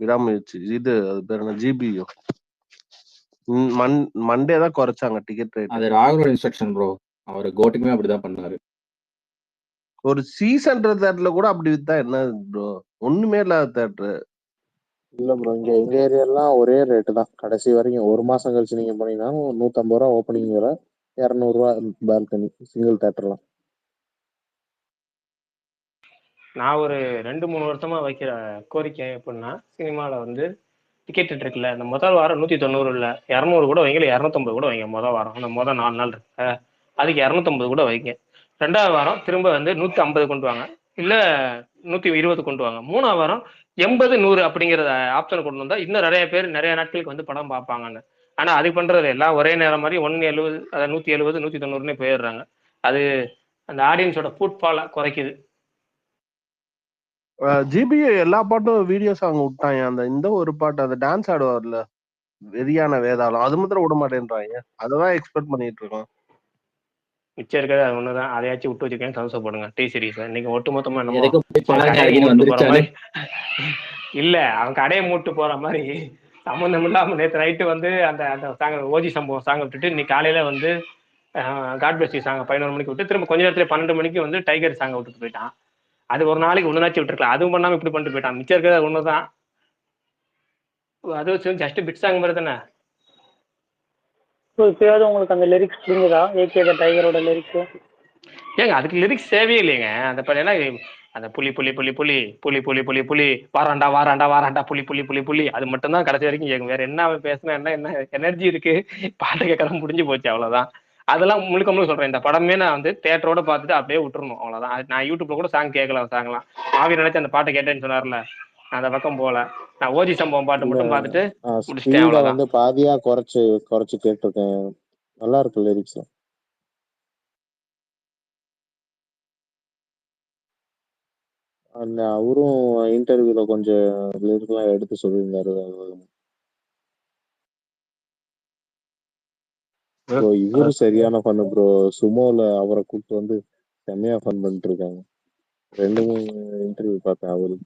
விடாமுயற்சி இது அது பேர் என்ன, ஜிபியோ மண்டே தான் குறைச்சாங்க டிக்கெட் ரேட். அது ராகுலோட இன்ஸ்ட்ரக்ஷன் ப்ரோ. அவர் கோட்டுக்குமே அப்படிதான் பண்ணாரு. ஒரு சீசன்ற தேட்டர்ல கூட அப்படி வித்தா என்ன ப்ரோ, ஒண்ணுமே இல்லாத தேட்டர். இல்ல ப்ரோ, எங்க ஏரியாலாம் ஒரே ரேட்டு தான் கடைசி வரைக்கும். ஒரு மாசம் கழிச்சு நீங்க போனீங்கன்னா 150 ரூபா ஓப்பனிங் வர, 200 ரூபா பால்கனி சிங்கிள் தேட்டர்லாம். நான் ஒரு 2-3 வருஷமா வைக்கிற கோரிக்கை எப்படின்னா, சினிமாவில் வந்து டிக்கெட் ரேட் இருக்குல்ல, இந்த முதல் வாரம் 190 இல்லை 200 கூட வைங்க, இல்லை 250 கூட வைங்க. வாரம் அந்த 4 நாள் இருக்கு, அதுக்கு 250 கூட வைங்க. 2வது வாரம் திரும்ப வந்து 150 கொண்டு வாங்க, இல்லை 120 கொண்டு வாங்க. 3வது வாரம் 80, 100 அப்படிங்கிற ஆப்ஷன் கொண்டு வந்தா இன்னும் நிறைய பேர் நிறைய நாட்களுக்கு வந்து படம் பார்ப்பாங்கன்னு. ஆனா அது பண்றது எல்லாம் ஒரே நேரம் மாதிரி 170, அதாவது 170, 190 போயிடுறாங்க. அது அந்த ஆடியன்ஸோட ஃபுட்ஃபாலை குறைக்குது. ஜிபியோ எல்லா பாட்டும் வீடியோ சாங் விட்டாங்க. அந்த இந்த ஒரு பாட்டு அந்த டான்ஸ் ஆடுவார்ல வெறியான வேதாளம், அது மாத்திரம் விட மாட்டேன்றாங்க. அததான் எக்ஸ்பெக்ட் பண்ணிட்டு இருக்கோம். மிச்சம் இருக்கிறது அது ஒண்ணுதான். அதையாச்சும் விட்டு வச்சிருக்கேன், சந்தோஷப்படுங்க. டி சீரிஸ் இன்னைக்கு ஒட்டுமொத்தமா என்னமோ எதுக்கும் போய் பாருங்க கடையை அழகின்னு மூட்டு போற வந்துருச்சானு. மாதிரி இல்ல, அவன் கடையை மூட்டு போற மாதிரி சம்மந்தம் இல்லாம நேற்று நைட்டு வந்து அந்த அந்த சாங் ஓஜி சம்பவம் சாங் விட்டுட்டு இன்னைக்கு காலையில வந்து காட் பிளஸ் யூ சாங் 11 மணிக்கு விட்டு திரும்ப கொஞ்ச நேரத்துல 12 மணிக்கு வந்து டைகர் சாங் விட்டுட்டு போயிட்டான். அது ஒரு நாளைக்கு ஒண்ணுனாச்சும் விட்டுருக்கலாம், அதுவும் பண்ணாம இப்படி பண்ணிட்டு போயிட்டான். மிச்சம் இருக்கிறது ஒண்ணுதான். அது ஜஸ்ட் பிட் சாங் மாதிரி தானே. ஸோ இப்பயாவது உங்களுக்கு அந்த லிரிக்ஸ் புரிஞ்சுதா? ஏகே த டைகரோட லிரிக்ஸ் ஏங்க அதுக்கு லிரிக்ஸ் தேவையே இல்லைங்க. அந்த ஏன்னா அந்த புலி புலி புலி புலி புலி புலி புலி புலி வாராண்டா வாராண்டா வாராண்டா புலி புலி புலி புலி அது மட்டும் தான் கடைசி வரைக்கும் கேட்கும். வேற என்ன அவன் பேசினா என்ன எனர்ஜி இருக்கு? பாட்டு கேட்கறது முடிஞ்சு போச்சு, அவ்வளவுதான். அதெல்லாம் முழுக்க முழுக்க சொல்றேன். இந்த படமே நான் வந்து தேட்டரோட பார்த்துட்டு அப்படியே விட்டுறணும், அவ்வளவுதான். நான் யூடியூப்ல கூட சாங் கேட்கல, சாங்லாம் மாவி நினைச்சு அந்த பாட்டை கேட்டேன்னு சொன்னார்ல, நான் அந்த பக்கம் போல. நான் ஓஜி சம்பவம் பாட்டு இல்ல மட்டும் பார்த்துட்டு முடிச்சிட்டேன், ஸ்பீட அவ்வளவுதான். வந்து பாதியா குறைச்சு கேட்டிருக்கேன். நல்லா இருக்கு லிரிக்ஸ். அந்த அவரும் இன்டர்வியூல கொஞ்சம் லிரிக்லாம் எடுத்து சொல்லியிருந்தாரு. ப்ரோ இவரு சரியான ஃபன் ப்ரோ. சுமோல அவரை கூப்பிட்டு வந்து செம்மையா ஃபன் பண்ணிட்டு இருக்காங்க. 2-3 இன்டர்வியூ பார்த்தேன் அவரு.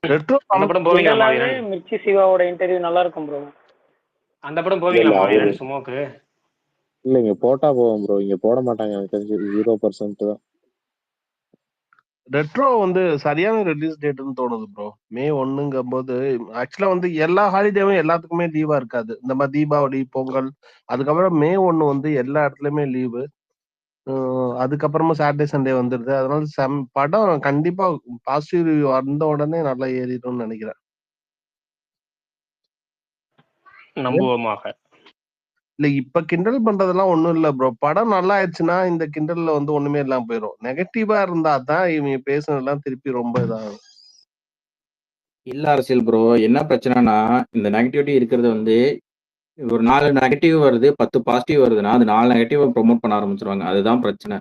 ரெட்ரோ அந்த படம் போவீங்களா ஜெனரலாவே மாவீரன்? மிர்ச்சி சிவாவோட இன்டர்வியூ நல்லா இருக்கும் ப்ரோ. அந்த படம் இல்ல போவீங்களா இல்ல அவரு மாவீரன் சுமோக்கு? இல்ல இங்க போட்டா போவோம் ப்ரோ. இங்க போட மாட்டாங்க, எனக்கு தெரிஞ்சு 0% தான். ரெட்ரோ வந்து சரியான ரிலீஸ் டேட்னு தோணுது ப்ரோ. மே 1ங்கும் போது ஆக்சுவலா வந்து எல்லா ஹாலிடேவும் எல்லாத்துக்குமே லீவா இருக்காது. இந்த மாதிரி தீபாவளி, பொங்கல், அதுக்கப்புறம் மே 1 வந்து எல்லா இடத்துலயுமே லீவு. அதுக்கப்புறமா சாட்டர்டே சண்டே வந்துருது. அதனால படம் கண்டிப்பா பாசிட்டிவ் ரிவ்யூ வந்த உடனே நல்லா ஏறிடும்னு நினைக்கிறேன். நம்புவோமாக. இல்ல இப்ப கிண்டல் பண்றதெல்லாம் ஒண்ணும் இல்ல ப்ரோ. படம் நல்லா ஆயிடுச்சுன்னா இந்த கிண்டல்ல வந்து ஒண்ணுமே இல்லாம போயிடும். நெகட்டிவா இருந்தா தான் இவங்க பேசுனதெல்லாம் திருப்பி ரொம்ப இதாகும். இல்ல அரசியல் ப்ரோ, என்ன பிரச்சனைனா இந்த நெகட்டிவிட்டி இருக்கிறது வந்து ஒரு 4 நெகட்டிவ் வருது, 10 பாசிட்டிவ் வருதுன்னா அது 4 நெகட்டிவ் ப்ரோமோட் பண்ண ஆரம்பிச்சிருவாங்க. அதுதான் பிரச்சனை.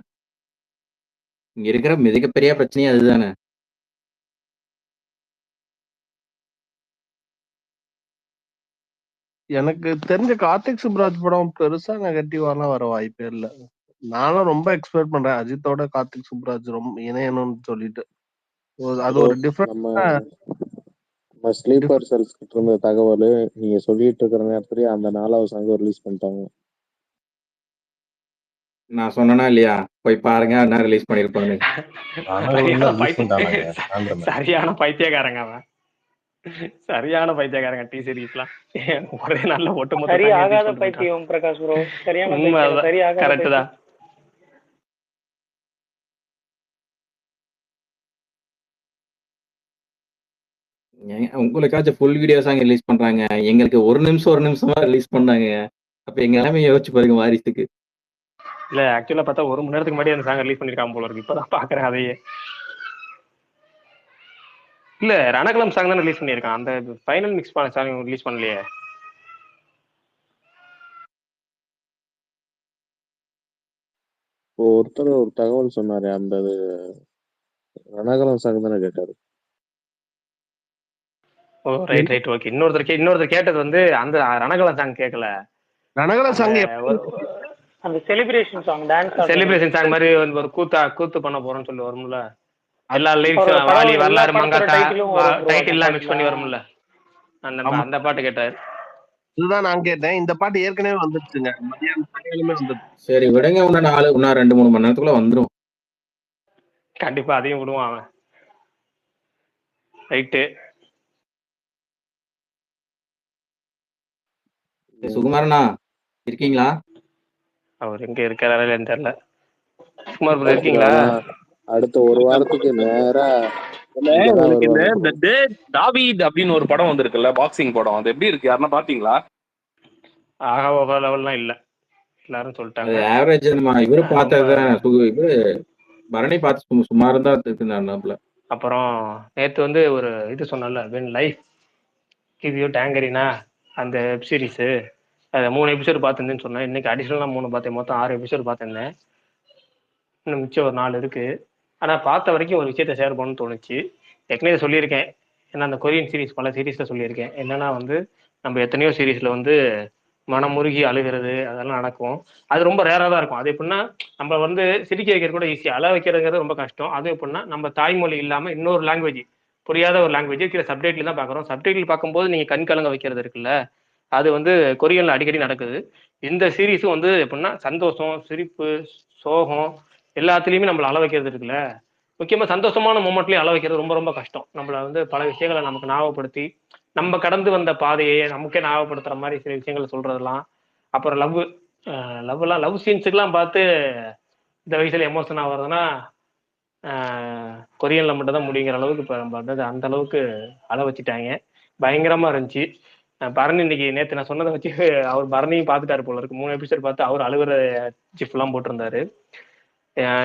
இங்க இருக்கிற மிகப்பெரிய பிரச்சனையே அதுதானே. எனக்கு தெரிஞ்ச கார்த்திக் சுப்ராஜ் படம் பெருசா நெகட்டிவாலாம் வர வாய்ப்பே இல்ல. நானும் ரொம்ப எக்ஸ்பெக்ட் பண்றேன் அஜித்தோட கார்த்திக் சுப்ராஜ் ரொம்ப இணையணும்னு சொல்லிட்டு. அது ப்ரோ ஒரு டிஃபரெண்ட் நம்ம ஸ்லீப்பர் செல்ஸ் கிட்ட இருந்த தகவல் நீங்க சொல்லிட்டு இருக்கிற நேரத்துலயே அந்த 4வது சாங் ரிலீஸ் பண்ணிட்டாங்க. நான் சொன்னேனா இல்லையா? போய் பாருங்க, அண்ணா ரிலீஸ் பண்ணிருப்பானு. சரியான ரிலீஸ் பண்ணிட்டாங்க ஆந்திரமே. சரியான பைத்தியக்காரங்க அவன். சரியான பைத்தியக்காரங்க டி சீரிஸ்லாம். ஒரே நல்ல ஒட்டுமொத்த சரி song release ஆகாத பண்ணிட்டு போயிட்டான். பைத்தியம் பிரகாஷ் ப்ரோ. சரியான உண்மை பைத்தியம் அதுதான். சரி ஆகாத கரெக்ட் பைத்தியம். தான். உங்களுக்காச்சும் ஃபுல் வீடியோ சாங் ரிலீஸ் பண்றாங்க, எங்களுக்கு ஒரு நிமிஷமா ரிலீஸ் பண்ணாங்க. அப்ப எங்க நிலைமையை யோசிச்சு பாருங்க வாரிசுக்கு. இல்ல ஆக்சுவலா பார்த்தா 1 மணி நேரத்துக்கு முன்னாடி அந்த சாங் ரிலீஸ் பண்ணிருக்காங்க போல இருக்கு. இப்பதான் பாக்குறேன் அதையே. இல்ல ரணகலம் சாங் தான் ரிலீஸ் பண்ணிருக்கான். அந்த ஃபைனல் மிக்ஸ் பண்ண சாங் ரிலீஸ் பண்ணலையே. ஒருத்தர் ஒரு தகவல் சொன்னாரு, அந்த ரணகலம் சாங் தானே கேட்டாரு. ஓ ரைட் ரைட் ஓகே. இன்னொருத்தர் கேட்டது வந்து அந்த ரணகலம் சாங் கேட்கல. ரணகல அந்த சாங் அந்த celebration song dance celebration song மாதிரி ஒரு கூத்து பண்ண போறோம்னு சொல்லி வரும்ல. எல்லா அவரோட லிரிக்ஸும் படம் வாலி எல்லா வரலாறு படத்தோட மங்காத்தா டைட்டிலும் வரும் bro அந்த டைட்டில் எல்லாம் மிக்ஸ் பாட்டுல. பண்ணி வரும்ல. அந்த ஆமா. அந்த பாட்டு கேட்டாரு. இதுதான் நான் கேட்டேன். இந்த பாட்டு ஏற்கனவே வந்துருச்சுங்க. மதியானம் சாயங்காலமே வந்துருச்சு. சரி விடுங்க, இன்னும் 2-3 மணி நேரத்துக்குள்ள வந்துரும். கண்டிப்பா அதையும் விடுவான் அவன். ரைட்டு. சுகுமாரனா இருக்கீங்களா? அவர் எங்க இருக்காருன்னு தெரியல. சுமார் bro இருக்கீங்களா? அடுத்த ஒரு வாரத்துக்கு நேரா இல்ல இங்கதான் உங்களுக்கு வருவாங்க இந்த bro. டேட் தாவீத் அப்படின்னு ஒரு படம் வந்திருக்குல்ல, பாக்ஸிங் படம். அது எப்படி இருக்கு? யாருன்னா பாத்தீங்களா? ஆகா ஓகா லெவல்லாம் இல்ல, எல்லாரும் அது சொல்லிட்டாங்க. ஆவரேஜ். இவரு ரொம்ப பார்த்ததுதான். இவரு பரணி பார்த்து சுமார் தான் இருந்தாப்ல. அப்புறம் நேத்து வந்து ஒரு இது சொன்னல, வென் லைஃப் கிவ் யூ டேங்கரினா அந்த வெப் சீரிஸ் அதை 3 எபிசோடு பார்த்துருந்தேன்னு சொன்னேன். இன்னைக்கு அடிஷனலாக 3 பார்த்தேன். மொத்தம் 6 எபிசோடு பார்த்துருந்தேன். இன்னும் மிச்சம் ஒரு 4 இருக்கு. ஆனால் பார்த்த வரைக்கும் ஒரு விஷயத்த ஷேர் பண்ணணும்னு தோணுச்சு. ஏற்கனவே சொல்லியிருக்கேன். ஏன்னா அந்த கொரியன் சீரிஸ் பல சீரீஸில் சொல்லியிருக்கேன். என்னன்னா வந்து நம்ம எத்தனையோ சீரீஸில் வந்து மனமுருகி அழுகிறது அதெல்லாம் நடக்கும். அது ரொம்ப ரேராக தான் இருக்கும். அது எப்படின்னா நம்ம வந்து சிரிக்க வைக்கிறது கூட ஈஸி, அழ வைக்கிறதுங்கிறது ரொம்ப கஷ்டம். அது எப்படின்னா நம்ம தாய்மொழி இல்லாமல் இன்னொரு லாங்குவேஜ், புரியாத ஒரு லாங்குவேஜ் கீழே சப்டைட்டில் தான் பார்க்குறோம். சப்டைட்டில் பார்க்கும்போது நீங்கள் கண் கலங்க வைக்கிறது இருக்குல்ல, அது வந்து கொரியனில் அடிக்கடி நடக்குது. இந்த சீரீஸும் வந்து எப்படின்னா சந்தோஷம், சிரிப்பு, சோகம் எல்லாத்துலேயுமே நம்மளை அழ வைக்கிறது இருக்குல்ல. முக்கியமாக சந்தோஷமான மூமெண்ட்லேயும் அழ வைக்கிறது ரொம்ப ரொம்ப கஷ்டம். நம்மளை வந்து பல விஷயங்களை நமக்கு ஞாபகப்படுத்தி நம்ம கடந்து வந்த பாதையை நமக்கே ஞாபகப்படுத்துற மாதிரி சில விஷயங்களை சொல்றதெல்லாம். அப்புறம் லவ் சீன்ஸுக்கெல்லாம் பார்த்து இந்த வயசுல எமோஷன் ஆகுறதுன்னா கொரியன்ல மட்டும் தான் முடிங்கிற அளவுக்கு இப்போ நம்ம வந்து அந்த அளவுக்கு அழ வச்சுட்டாங்க. பயங்கரமா இருந்துச்சு. பரணி இன்னைக்கு நேற்று நான் சொன்னதை வச்சு அவர் பரணியும் பார்த்துட்டாரு போல இருக்கு. 3 எபிசோட் பார்த்து அவர் அழுகுற ஜிஃப்லாம் போட்டிருந்தாரு.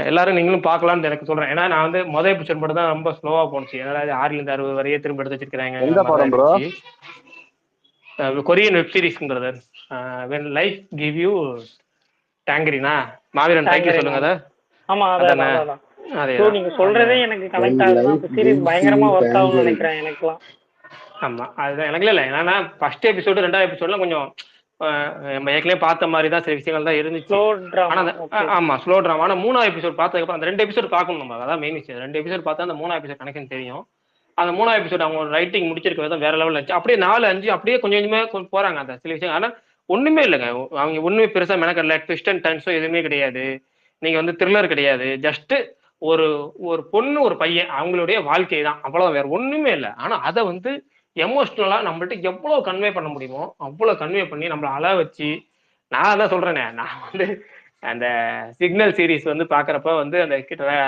எல்லாரும் நீங்களும் பார்க்கலாம்னு எனக்கு சொல்றேன். ஏன்னா நான் வந்து மொதல் எபிசோட் மட்டும் தான் ரொம்ப ஸ்லோவா போனுச்சு. ஏன்னா 6 வரையே திரும்ப எடுத்து வச்சிருக்கிறாங்க. எந்த படம் bro? Korean web series brother. when life give you tangerine Maaveeran title சொல்லுங்க. அத ஆமா அதானே? அதான். அதே ஸோ நீங்க சொல்றதே எனக்கு கனெக்ட் ஆகுது. அப்ப சீரிஸ் பயங்கரமா ஒர்க் ஆகும்னு நினைக்கிறேன் எனக்குலாம். ஆமா அதுதான் எனக்கு இல்லை. ஏன்னா ஃபர்ஸ்ட் எபிசோடு 2வது எபிசோட்லாம் கொஞ்சம் நம்ம ஏற்கனவே பார்த்த மாதிரி தான் சில விஷயங்கள் தான் இருந்துச்சு. Slow drama. ஆமா ஸ்லோ டிராமா. ஆனா 3வது எபிசோட் பார்த்ததுக்கப்புறம் அந்த 2 எபிசோட் பார்க்கணும் நம்ம. அதான் மெயின் விஷயம். 2 எபிசோட் பார்த்தா அந்த 3வது எபிசோட் கனெக்ஷன் தெரியும். அந்த 3வது எபிசோட் அவங்க ரைட்டிங் முடிச்சிருக்க விதம் வேற லெவலில் இருந்துச்சு. அப்படியே 4, 5 அப்படியே கொஞ்சம் கொஞ்சமே போறாங்க அந்த சில விஷயம். ஆனா ஒண்ணுமே இல்லைங்க. அவங்க ஒண்ணுமே பெருசா மெனக்கடல, ட்விஸ்ட் அண்ட் டர்ன்ஸோ எதுவுமே கிடையாது. நீங்க வந்து த்ரில்லர் கிடையாது. ஜஸ்ட் ஒரு ஒரு பொண்ணு ஒரு பையன் அவங்களுடைய வாழ்க்கை தான், அவ்வளவு, வேற ஒண்ணுமே இல்லை. ஆனா அதை வந்து எமோஷனலா நம்மள்ட்ட எவ்வளவு கன்வே பண்ண முடியுமோ அவ்வளவு கன்வே பண்ணி நம்மளை அழ வச்சு. நான் தான் சொல்றேனே, நான் வந்து அந்த சிக்னல் சீரிஸ் வந்து பாக்குறப்ப வந்து அந்த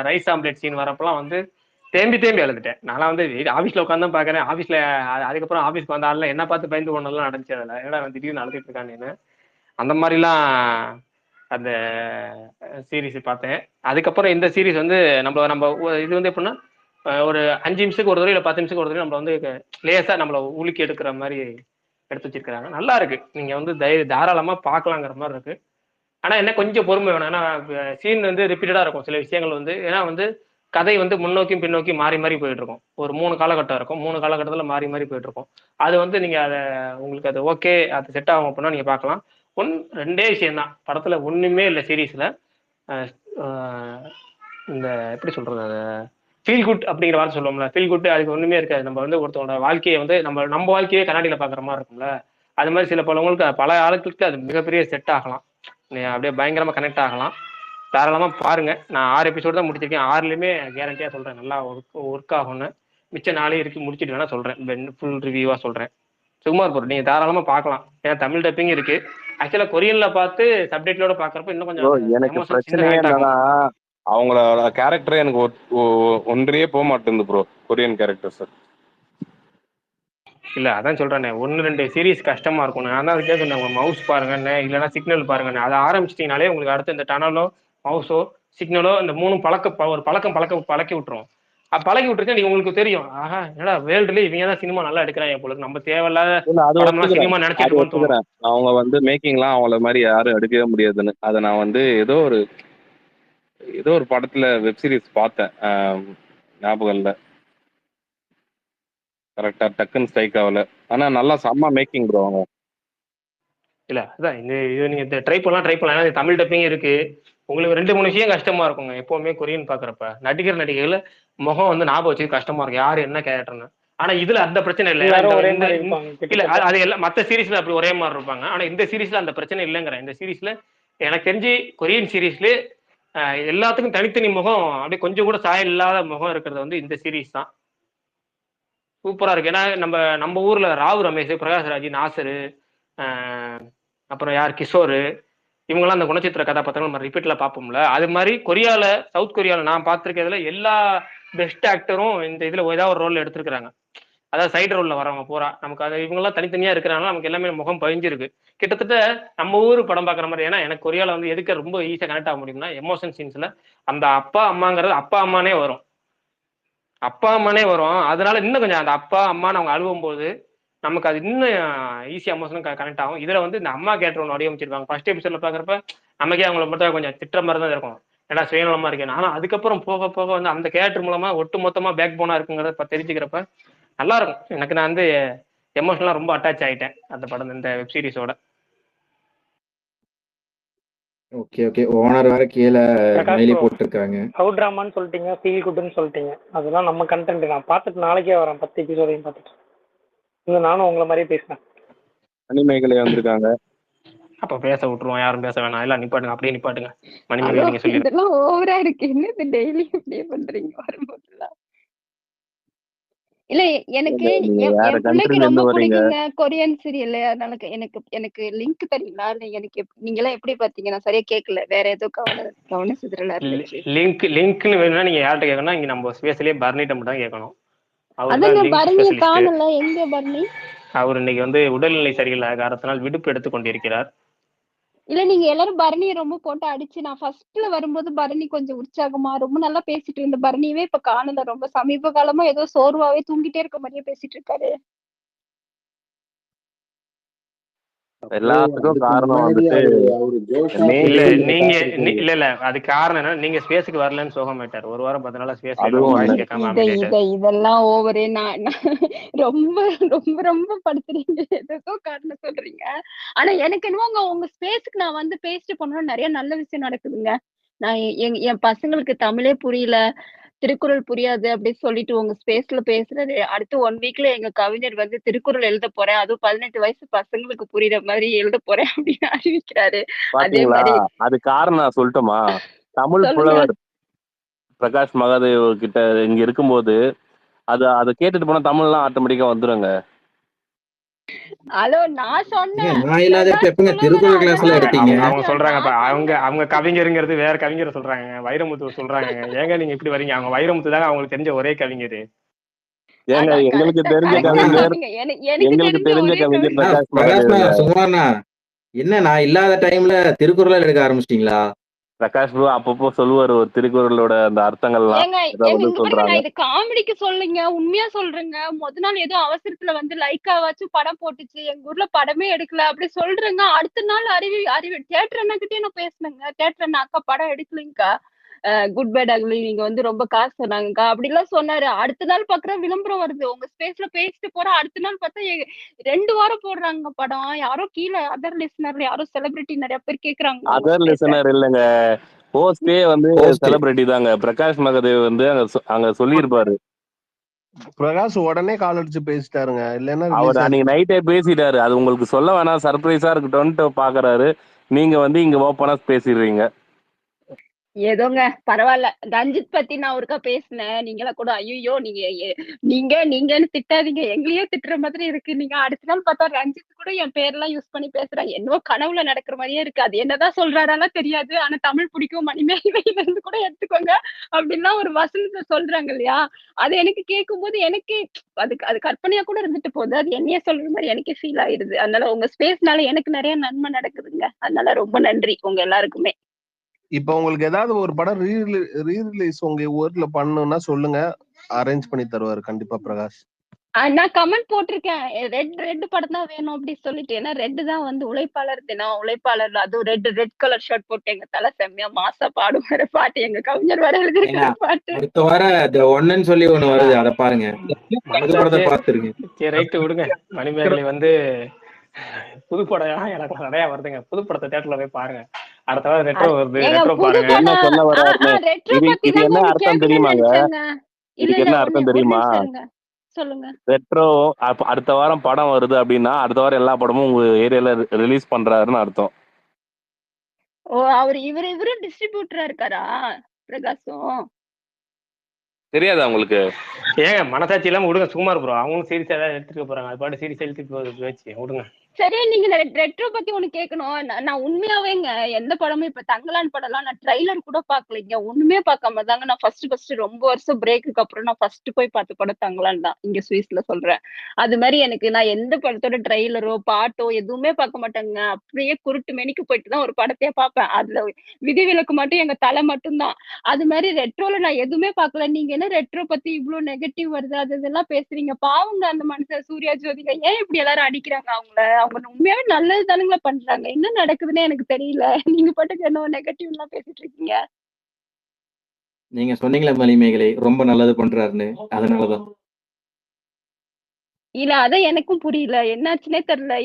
ரைஸ் ஆம்லெட் சீன் வரப்பெல்லாம் வந்து தேம்பி அழுதுட்டேன். நான் வந்து ஆஃபீஸ்ல உட்காந்து தான் பாக்குறேன். ஆஃபீஸ்ல அதுக்கப்புறம் ஆஃபீஸ்க்கு வந்த ஆள்ல என்ன பார்த்து பயந்து ஒன்றெல்லாம் நடந்துச்சு. அதில் ஏன்னா திடீர்னு அழுதுட்டு இருக்கான்னு அந்த மாதிரிலாம் அந்த சீரீஸ் பார்த்தேன். அதுக்கப்புறம் இந்த சீரீஸ் வந்து நம்ம இது வந்து எப்படின்னா ஒரு 5 நிமிஷத்துக்கு ஒரு தடவை இல்லை 10 நிமிஷத்துக்கு ஒரு தடவை நம்மள வந்து லேசா நம்மளை உலுக்கி எடுக்கிற மாதிரி எடுத்து வச்சிருக்கிறாங்க. நல்லா இருக்கு. நீங்க வந்து தாராளமா பார்க்கலாங்கிற மாதிரி இருக்கு. ஆனா என்ன கொஞ்சம் பொறுமை வேணும். ஏன்னா சீன் வந்து ரிப்பீட்டடா இருக்கும் சில விஷயங்கள் வந்து. ஏன்னா வந்து கதை வந்து முன்னோக்கி பின்னோக்கி மாறி மாறி போயிட்டு இருக்கும். ஒரு 3 காலகட்டம் இருக்கும். 3 காலகட்டத்தில் மாறி மாறி போயிட்டு இருக்கும். அது வந்து நீங்க அதை உங்களுக்கு அது ஓகே அது செட் ஆகும் அப்படின்னா நீங்க பார்க்கலாம். 2 விஷயம் தான் படத்துல, ஒண்ணுமே இல்லை சீரீஸ்ல. இந்த எப்படி சொல்றது, அதை ஃபீல் குட் அப்படிங்கிற வார்த்தை சொல்லுவோம்ல, ஃபீல் குட் அதுக்கு ஒண்ணுமே இருக்காது. நம்ம வந்து ஒருத்தவங்களோட வாழ்க்கையை வந்து நம்ம வாழ்க்கையே கண்ணாடியில பாக்குற மாதிரி இருக்கும்ல, அது மாதிரி சில பல ஆளுகளுக்கு அது மிகப்பெரிய செட் ஆகலாம். அப்படியே பயங்கரமா கனெக்ட் ஆகலாம். தாராளமா பாருங்க. நான் 6 எபிசோடு தான் முடிச்சிருக்கேன். 6லையுமே கேரண்டியா சொல்றேன் நல்லா ஒர்க் ஆகும்னு. மிச்ச 4 இருக்கு முடிச்சுட்டு வேணா சொல்றேன், ஃபுல் ரிவ்யூவா சொல்றேன். சுகுமார் ப்ரோ நீங்க தாராளமா பார்க்கலாம். ஏன்னா தமிழ் டப்பிங் இருக்கு. ஆக்சுவலா கொரியன்ல பார்த்து சப்டைட்டிலோட பாக்குறப்ப இன்னும் கொஞ்சம் எனக்கு எமோஷன் பிரச்சனையே என்னன்னா அவங்களோட கேரக்டரே எனக்கு ஒன்றையே போக மாட்டேங்குது ப்ரோ, கொரியன் கேரக்டர்ஸ். இல்ல அதான் சொல்றேனே, 1-2 சீரீஸ் கஷ்டமா இருக்கும். நான் தான் அதுக்கே சொன்னேன், மவுஸ் பாருங்கன்னு, இல்லைன்னா சிக்னல் பாருங்கன்னு. அதை ஆரம்பிச்சிட்டீங்கனாலே உங்களுக்கு அடுத்து இந்த டனலோ மவுஸோ சிக்னலோ இந்த 3 ஒரு பழக்கி விட்டுரும். பழகி விட்டுருச்சு நீங்க உங்களுக்கு தெரியும், ஆஹா என்னடா வேர்ல்டுல இவங்க தான் சினிமா நல்லா எடுக்கிறாங்க போல, நம்ம தேவையில்லாத படம்லாம் சினிமா நினைச்சிட்டு அவங்க வந்து மேக்கிங்லாம் அவங்கள மாதிரி யாரும் எடுக்கவே முடியாதுன்னு. அதை நான் வந்து ஏதோ ஒரு படத்துல வெப் சீரிஸ் பார்த்தேன், ஞாபகம் இல்லை கரெக்டா, டக்குன்னு ஸ்ட்ரைக் ஆகல. ஆனா நல்லா செம்ம மேக்கிங் ப்ரோ அவங்க. இல்ல அதான் இது நீங்க ட்ரை பண்ணலாம். ஏன்னா தமிழ் டப்பிங் இருக்கு. உங்களுக்கு 2-3 விஷயம் கஷ்டமா இருக்குங்க எப்பவுமே கொரியன் பாக்குறப்ப. நடிகைகள் முகம் வந்து ஞாபகம் வச்சு கஷ்டமா இருக்கு, யாரு என்ன கேரக்டர்னு. ஆனா இதுல அந்த பிரச்சனை இல்லை. இல்ல அது எல்லாம் மத்த சீரீஸ்ல அப்படி ஒரே மாதிரி இருப்பாங்க. ஆனா இந்த சீரீஸ்ல அந்த பிரச்சனை இல்லைங்கிறேன். இந்த சீரீஸ்ல எனக்கு தெரிஞ்சு கொரியன் சீரீஸ்ல எல்லாத்துக்கும் தனித்தனி முகம், அப்படியே கொஞ்சம் கூட சாயல் இல்லாத முகம் இருக்கிறது வந்து இந்த சீரீஸ் தான். சூப்பரா இருக்கு. ஏன்னா நம்ம ஊர்ல ராவு ரமேஷ், பிரகாஷ்ராஜ், நாசரு, அப்புறம் யார் கிஷோரு, இவங்கெல்லாம் அந்த குணச்சித்திர கதாபாத்திரங்கள் நம்ம ரிப்பீட்ல பார்ப்போம்ல. அது மாதிரி சவுத் கொரியால நான் பார்த்துருக்கிறதுல எல்லா பெஸ்ட் ஆக்டரும் இந்த இதுல ஏதாவது ஒரு ரோல் எடுத்திருக்கிறாங்க. அதாவது சைடு ரோல்ல வரவங்க பூரா நமக்கு அது இவங்கெல்லாம் தனித்தனியா இருக்கிறனால நமக்கு எல்லாமே முகம் பதிஞ்சிருக்கு. கிட்டத்தட்ட நம்ம ஊர் படம் பார்க்குற மாதிரி. ஏன்னா எனக்கு கொரியால வந்து எதுக்கு ரொம்ப ஈஸியாக கனெக்ட் ஆக முடியும்னா, எமோஷன் சீன்ஸ்ல அந்த அப்பா அம்மாங்கிறது அப்பா அம்மானே வரும். அதனால இன்னும் கொஞ்சம் அந்த அப்பா அம்மான்னு அவங்க அழுவும்போது நமக்கு அது இன்னும் ஈஸியா எமோஷனும் கனெக்ட் ஆகும். இதுல வந்து இந்த அம்மா கேரக்டர் ஒன்று வடிவமைச்சிருக்காங்க. ஃபர்ஸ்ட் எபிசோட்ல பாக்குறப்ப நமக்கே அவங்கள மட்டும் கொஞ்சம் திட்டுற மாதிரி தான் இருக்கும், ஏன்னா சுயநலமா இருக்கேன். ஆனா அதுக்கப்புறம் போக போக வந்து அந்த கேரக்டர் மூலமா ஒட்டு மொத்தமா பேக் போனா இருக்குங்கிறத தெரிஞ்சுக்கிறப்ப நல்லா இருக்கும். நான் வந்து எமோஷனலா ரொம்ப அட்டாச் ஆயிட்டேன் அந்த படம், இந்த வெப் சீரிஸோட. Okay okay. ஓனர் வேற கீழே பிரகாஷ் மெயிலே ப்ரோ, போட்டிருக்காங்க. ஹவு ட்ராமான்னு சொல்லிட்டீங்க, ஃபீல் குட்னு சொல்லிட்டீங்க. அதெல்லாம் நம்ம கண்டென்ட். நான் பார்த்துட்டு நாளைக்கே வரேன், 10 எபிசோடையும் பார்த்துட்டு. இன்னும் நானும் உங்களை மாதிரியே பேசுனேன். மணிமேகலை வந்திருக்காங்க. அப்ப பேச விட்டுருவோம், யாரும் பேச வேணாம். எல்லாம் நிப்பாட்டுங்க, அப்படியே நிப்பாட்டுங்க. ஹலோ, மணிமேகலை நீங்க சொல்லிடுங்க. இதெல்லாம் ஓவரா இருக்கு. என்னது டெய்லி இப்படியே பண்றீங்க வரும்போதெல்லாம்? இல்ல எனக்கு நீங்க என் வேற என் பிள்ளைக்கு கண்ட்ரில ரொம்ப இருந்து வரீங்க. பிடிக்குங்க கொரியன் சீரியல். அதனால எனக்கு எனக்கு லிங்க் தரீங்களா? எனக்கு நீங்க எல்லாம் எப்படி பாத்தீங்க? நான் சரியா கேட்கல, வேற ஏதோ கவன சிதறலா இருந்துச்சு. லிங்க்னு வேணும்னா நீங்க யார்கிட்ட கேட்கணும்? இங்க நம்ம ஸ்பேஸ்லயே பர்னிட்ட மட்டும் தான் கேட்கணும். அவர் தான் அதங்க லிங்க் பரணிய ஸ்பெஷலிஸ்ட். காணல, எங்க பரணி? அவர் இன்னைக்கு வந்து உடல்நிலை சரியில்லை காரணத்தினால் விடுப்பு எடுத்துக் கொண்டிருக்கிறார். இல்ல, நீங்க எல்லாரும் பரணியை ரொம்ப போட்டு அடிச்சு, நான் ஃபர்ஸ்ட்ல வரும்போது பரணி கொஞ்சம் உற்சாகமா ரொம்ப நல்லா பேசிட்டு இருந்த பரணியவே இப்ப காணல. ரொம்ப சமீப காலமா ஏதோ சோர்வாவே தூங்கிட்டே இருக்க மாதிரியே பேசிட்டு இருக்காரு. எல்லாத்துக்கும் அதுக்கு காரணம் முன்னாடி வந்துட்டு அவரு ஜோஷா மே இல்ல பேசி நீங்க பார்த்திருக்காரு. இல்ல அது காரணம் என்ன, நீங்க ஸ்பேஸுக்கு வரலன்னு சோகமாயிட்டார். ஒரு வாரம் 10 நாளா ஸ்பேஸ்ல இல்ல, அதுவும் உங்க ஒண்ணு. வாய்ஸ் கேட்காம இத அமைதியாயிட்டார். இதெல்லாம் ஓவரு. நான் ரொம்ப ரொம்ப ரொம்ப படுத்துறீங்க, எதுக்கோ காரணம் சொல்றீங்க. ஆனா எனக்கு என்னமோ உங்க ஸ்பேஸுக்கு நான் வந்து பேசிட்டு போனோம்னா நிறைய நல்ல விஷயம் நடக்குதுங்க. நான் என் பசங்களுக்கு தமிழே புரியல, திருக்குறள் புரியாது அப்படின்னு சொல்லிட்டு உங்க ஸ்பேஸ்ல பேசுறது. அடுத்து 1 வீக்ல எங்க கவிஞர் வந்து திருக்குறள் எழுத போறேன், அதுவும் 18 வயசு பசங்களுக்கு புரியுற மாதிரி எழுத போறேன் அப்படின்னு அறிவிக்கிறாரு. அதே பாத்தீங்களா? மாதிரி அது காரணம் நான் சொல்லட்டுமா? தமிழ் சொல்லுங்க. புலவர் பிரகாஷ் மகாதேவ் கிட்ட இங்க இருக்கும்போது அதை கேட்டுட்டு போனா தமிழ்லாம் ஆட்டோமேட்டிக்கா வந்துருங்க. ஹலோ, நான் ஏங்க, சொன்னேன் நான் இல்லாதப்ப பிரகாஷ் எப்பங்க புலவர் திருக்குறள் கிளாஸ் எல்லாம் அதெல்லாம் எடுத்தீங்க? அவங்க இல்ல. சொல்றாங்கப்பா, நான் அவங்க சொன்னேன். அவங்க கவிஞருங்கிறது வேற கவிஞரை சொல்றாங்க, வைரமுத்து சொல்றாங்க. ஏங்க நீங்க இப்படி வரீங்க? அவங்க வைரமுத்து தாங்க அவங்களுக்கு தெரிஞ்ச ஒரே கவிஞர். ஏங்க அதான் எங்களுக்கு கரெக்டா தெரிஞ்ச கரெக்டா சும்மாண்ணா கவிஞர் சொன்னீங்க. எனக்கு எங்களுக்கு தெரிஞ்ச தெரிஞ்ச ஒரே கவிஞர் கவிஞர். பிரகாஷ் பிரகாஷ்ண்ணா மகாதேவ். சுமார்ண்ணா, என்ன நான் இல்லாத டைம்ல திருக்குறள் எடுக்க ஆரம்பிச்சிட்டீங்களா? பிரகாஷ் ப்ரோ அப்பப்போ சொல்லுவாரு ஒரு திருக்குறளோட அந்த அர்த்தங்கள்லாம் ஏங்க இதை ஏங்க வந்து இங்க பாருங்க, சொல்றாங்க. நான் இது காமெடிக்கு சொல்லுங்க, உண்மையா சொல்றேங்க. முத நாள் ஏதோ அவசரத்துல வந்து லைக்காவாச்சும் படம் போட்டுச்சு, எங்க ஊர்ல படமே எடுக்கல அப்படி சொல்றேங்க. அடுத்த நாள் அறிவு தியேட்டர் அண்ணாகிட்டே நான் பேசினேங்க. தியேட்டர் அண்ணா, அக்கா படம் எடுக்கலைங்கக்கா, குட் பை டக்லி நீங்க வந்து ரொம்ப காசு சொன்னாங்கக்கா அப்படிலாம் சொன்னாரு. அடுத்த நாள் பாக்குற விளம்பரம் வருது, உங்க ஸ்பேஸ்ல பேசிட்டு போறோம். அடுத்த நாள் பார்த்தா 2 வாரம் போடுறாங்க படம். யாரோ கீழே அதர் லிஸ்னர்ல யாரோ செலிபிரிட்டி நிறைய பேர் கேக்குறாங்க உங்க அதர் ஸ்பேஸ. லிசனர் இல்லைங்க, ஹோஸ்டே வந்து போஸ்ட் செலிபிரிட்டி தாங்க. பிரகாஷ் மகாதேவ் வந்து அங்க சொல்லியிருப்பாரு. பிரகாஷ் உடனே கால் அடிச்சு பேசிட்டாருங்க, இல்லைன்னா அவர் ரிலீஸ் அன்னைக்கு நைட்டே பேசிட்டாரு. அது உங்களுக்கு சொல்ல வேணாம், சர்ப்ரைஸா இருக்கட்டும்னு பாக்குறாரு. நீங்க வந்து இங்க ஓப்பனா பேசிடுறீங்க. ஏதோங்க பரவாயில்ல. ரஞ்சித் பத்தி நான் ஒருக்கா பேசினேன். நீங்களாம் கூட ஐயோ நீங்கன்னு திட்டாதீங்க, எங்களையே திட்டுற மாதிரி இருக்கு. நீங்க அடுத்த நாள் பார்த்தா ரஞ்சித் கூட என் பேர்லாம் யூஸ் பண்ணி பேசுறாங்க. என்னவோ கனவுல நடக்கிற மாதிரியே இருக்கு. அது என்னதான் சொல்றாரெல்லாம் தெரியாது, ஆனா தமிழ் பிடிக்கும், மணிமேகலையில இருந்து கூட எடுத்துக்கோங்க அப்படின்லாம் ஒரு வசனத்தை சொல்றாங்க இல்லையா? அது எனக்கு கேட்கும் போது எனக்கே அது கற்பனையா கூட இருந்துட்டு போகுது. அது என்னையே சொல்ற மாதிரி எனக்கே ஃபீல் ஆயிடுது. அதனால உங்க ஸ்பேஸ்னால எனக்கு நிறைய நன்மை நடக்குதுங்க. அதனால ரொம்ப நன்றி உங்க எல்லாருக்குமே. இப்ப உங்களுக்கு ஏதாவது ஒரு படம் ரீ ரிலீஸ் உங்க ஊர்ல பண்ணணும்னா சொல்லுங்க, அரேஞ்ச் பண்ணி தருவாரு கண்டிப்பா பிரகாஷ். நான் கமெண்ட் போட்டிருக்கேன், ரெட் படம் தான் வேணும் அப்படி சொல்லிட்டு. ஏன்னா ரெட் தான் வந்து உழைப்பாளர் தினம், உழைப்பாளர் அதுவும் ரெட் கலர் ஷர்ட் போட்டு எங்க தலை செம்மையா மாசா பாடுவாரு பாட்டு, எங்க கவிஞர் வர ஏன்னா எழுதிருக்கிற பாட்டு. அடுத்த வாரம் இந்த ஒன்னுன்னு சொல்லி ஒண்ணு வருது, அதை பாருங்க. புது படத்தை மனசாச்சே பார்த்துருங்க. சரி, ரைட்டு விடுங்க. மணிமேகலை வந்து புது படம் எனக்கு நிறைய வருதுங்க. புது படத்தை தியேட்டர்ல போய் பாருங்க. அடுத்த வாரம் ரெட்ரோ வருது, ஏங்க ரெட்ரோ புது பாருங்க. என்ன படம் சொல்ல வர்றாருன்னு ரெட்ரோ இது பத்தி இது தாங்க என்ன ஒண்ணு அர்த்தம் கேட்கணும்னு தெரியுமாங்க? நினைச்சேங்க. இல்ல இதுக்கு இல்ல என்ன ஒரு அர்த்தம் தெரியுமா? நிமிஷம் இருங்க, சொல்லுங்க. ரெட்ரோ அடுத்த வாரம் படம் வருது அப்படின்னா அடுத்த வாரம் எல்லா படமும் உங்க ஏரியால ரிலீஸ் பண்றாருன்னு அர்த்தம். ஓ, இவரும் டிஸ்ட்ரிபியூட்டரா இருக்காரா பிரகாஷும்? தெரியாதா உங்களுக்கு? ஏங்க மனசாட்சி இல்லாம விடுங்க, சுமார் ப்ரோ. அவங்களும் சீரியஸ் ஏதாவது எடுத்துட்டு போறாங்க, அது பாட்டு சீரியஸ் எடுத்துட்டு போச்சு விடுங்க. சரி, நீங்க ரெட்ரோ பத்தி ஒண்ணு கேட்கணும். நான் உண்மையாவேங்க எந்த படமும் இப்ப தங்கலான் படம்லாம் நான் ட்ரைலர் கூட பாக்கலைங்க, ஒண்ணுமே பார்க்காம தாங்க நான் ஃபர்ஸ்ட் ரொம்ப வருஷம் பிரேக்குக்கு அப்புறம் நான் ஃபர்ஸ்ட் போய் பார்த்த படம் தங்கலான் தான், இங்க சுவிஸ்ல சொல்றேன். அது மாதிரி எனக்கு நான் எந்த படத்தோட ட்ரைலரோ பாட்டோ எதுவுமே பார்க்க மாட்டேங்க. அப்படியே குருட்டு மெனிக்கு போயிட்டு தான் ஒரு படத்தையே பார்ப்பேன். அதுல விதிவிலக்கு மட்டும் எங்க தலை மட்டும்தான். அது மாதிரி ரெட்ரோல நான் எதுவுமே பார்க்கல. நீங்க என்ன ரெட்ரோ பத்தி இவ்வளவு நெகட்டிவ் வருது அது இதெல்லாம் பேசுறீங்க? பாவங்க அந்த மனுஷன் சூர்யா ஜோதிகா, ஏன் இப்படி எல்லாரும் அடிக்கிறாங்க அவங்கள? அவங்க உண்மையாவே நல்லது தானுங்களா பண்றாங்க, என்ன நடக்குதுன்னு எனக்கு தெரியல. நீங்க பாட்டுக்கு என்ன நெகட்டிவ் எல்லாம் பேசிட்டு இருக்கீங்க. நீங்க சொன்னீங்களே மணிமேகலை ரொம்ப நல்லது பண்றாருன்னு, அதனாலதான். இல்ல அதான் எனக்கும் புரியல. என்னாச்சுன்னே தெரியல.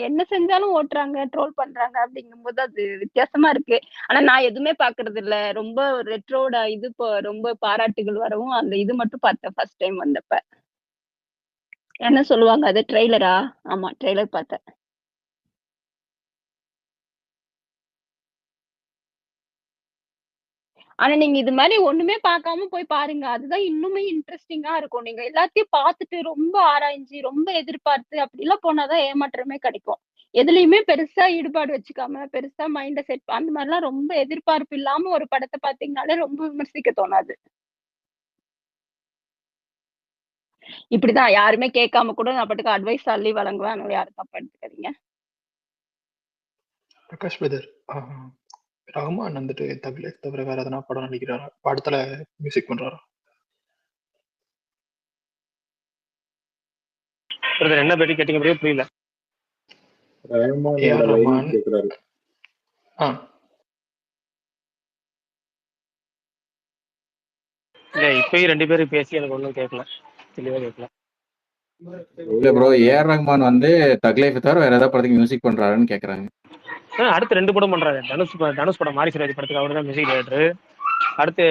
என்ன செஞ்சாலும் ஓட்டுறாங்க, ட்ரோல் பண்றாங்க அப்படிங்கும்போது அது வித்தியாசமா இருக்கு. ஆனா நான் எதுவுமே பார்க்கறது இல்ல. ரொம்ப ரெட்ரோட இது ரொம்ப பாராட்டுகள் வரவும், அந்த இது மட்டும் பார்த்தேன் ஃபர்ஸ்ட் டைம் வந்தப்ப. என்ன சொல்லுவாங்க அது ட்ரெய்லரா? ஆமா ட்ரெய்லர் பார்த்தேன். ஆனா நீங்க இது மாரி ஒண்ணுமே பார்க்காம போய் பாருங்க. அதுதான் இன்னுமே இன்ட்ரஸ்டிங்கா இருக்கும். நீங்க எல்லாத்தையும் பார்த்துட்டு ரொம்ப ஆராய்ஞ்சு, ரொம்ப எதிர்பார்த்து அப்படிலாம் போனா தான் ஏமாற்றமே கிடைக்கும். எதுலயுமே பெருசா ஈடுபாடு வச்சுக்காம, பெருசா மைண்ட செட் அந்த மாரிலாம் ரொம்ப எதிர்பார்ப்பு இல்லாம ஒரு படத்த பார்த்தீங்கனாலே ரொம்ப விமர்சிக்க தோணாது. இப்படிதான் யாருமே கேட்காம கூட நான் பாட்டுக்கு அட்வைஸ் அள்ளி வழங்குவேன். அதனால யாரும் தப்பா எடுத்துக்காதீங்க. பிரகாஷ் பிரதர், ரஹ்மான் வந்துட்டு தபிலக் தவிர வேற எதனா படம் நடிக்கிறாரா? படத்துல மியூசிக் பண்றாரா? பிரதர் என்ன பேட்டி கேட்டீங்க அப்படியே புரியல. ரஹ்மானோட ஏஆர் லைன் ரஹ்மான். கேக்குறாரு. ஆ இல்ல இப்பயும் 2 பேரும் பேசி எனக்கு ஒண்ணும் கேட்கல. தெளிவா கேட்கல. இல்ல ப்ரோ, ஏஆர் ரஹ்மான் வந்து தக் லைஃப் தவிர வேற ஏதாவது படத்துக்கு மியூசிக் பண்றாருன்னு கேக்குறாங்க. அடுத்து 2 படம் பண்றாரு. தனுஷ் படம் மாரி சிராஜ் படத்துக்கு அவரு தான் மியூசிக் டைரக்டர். அடுத்து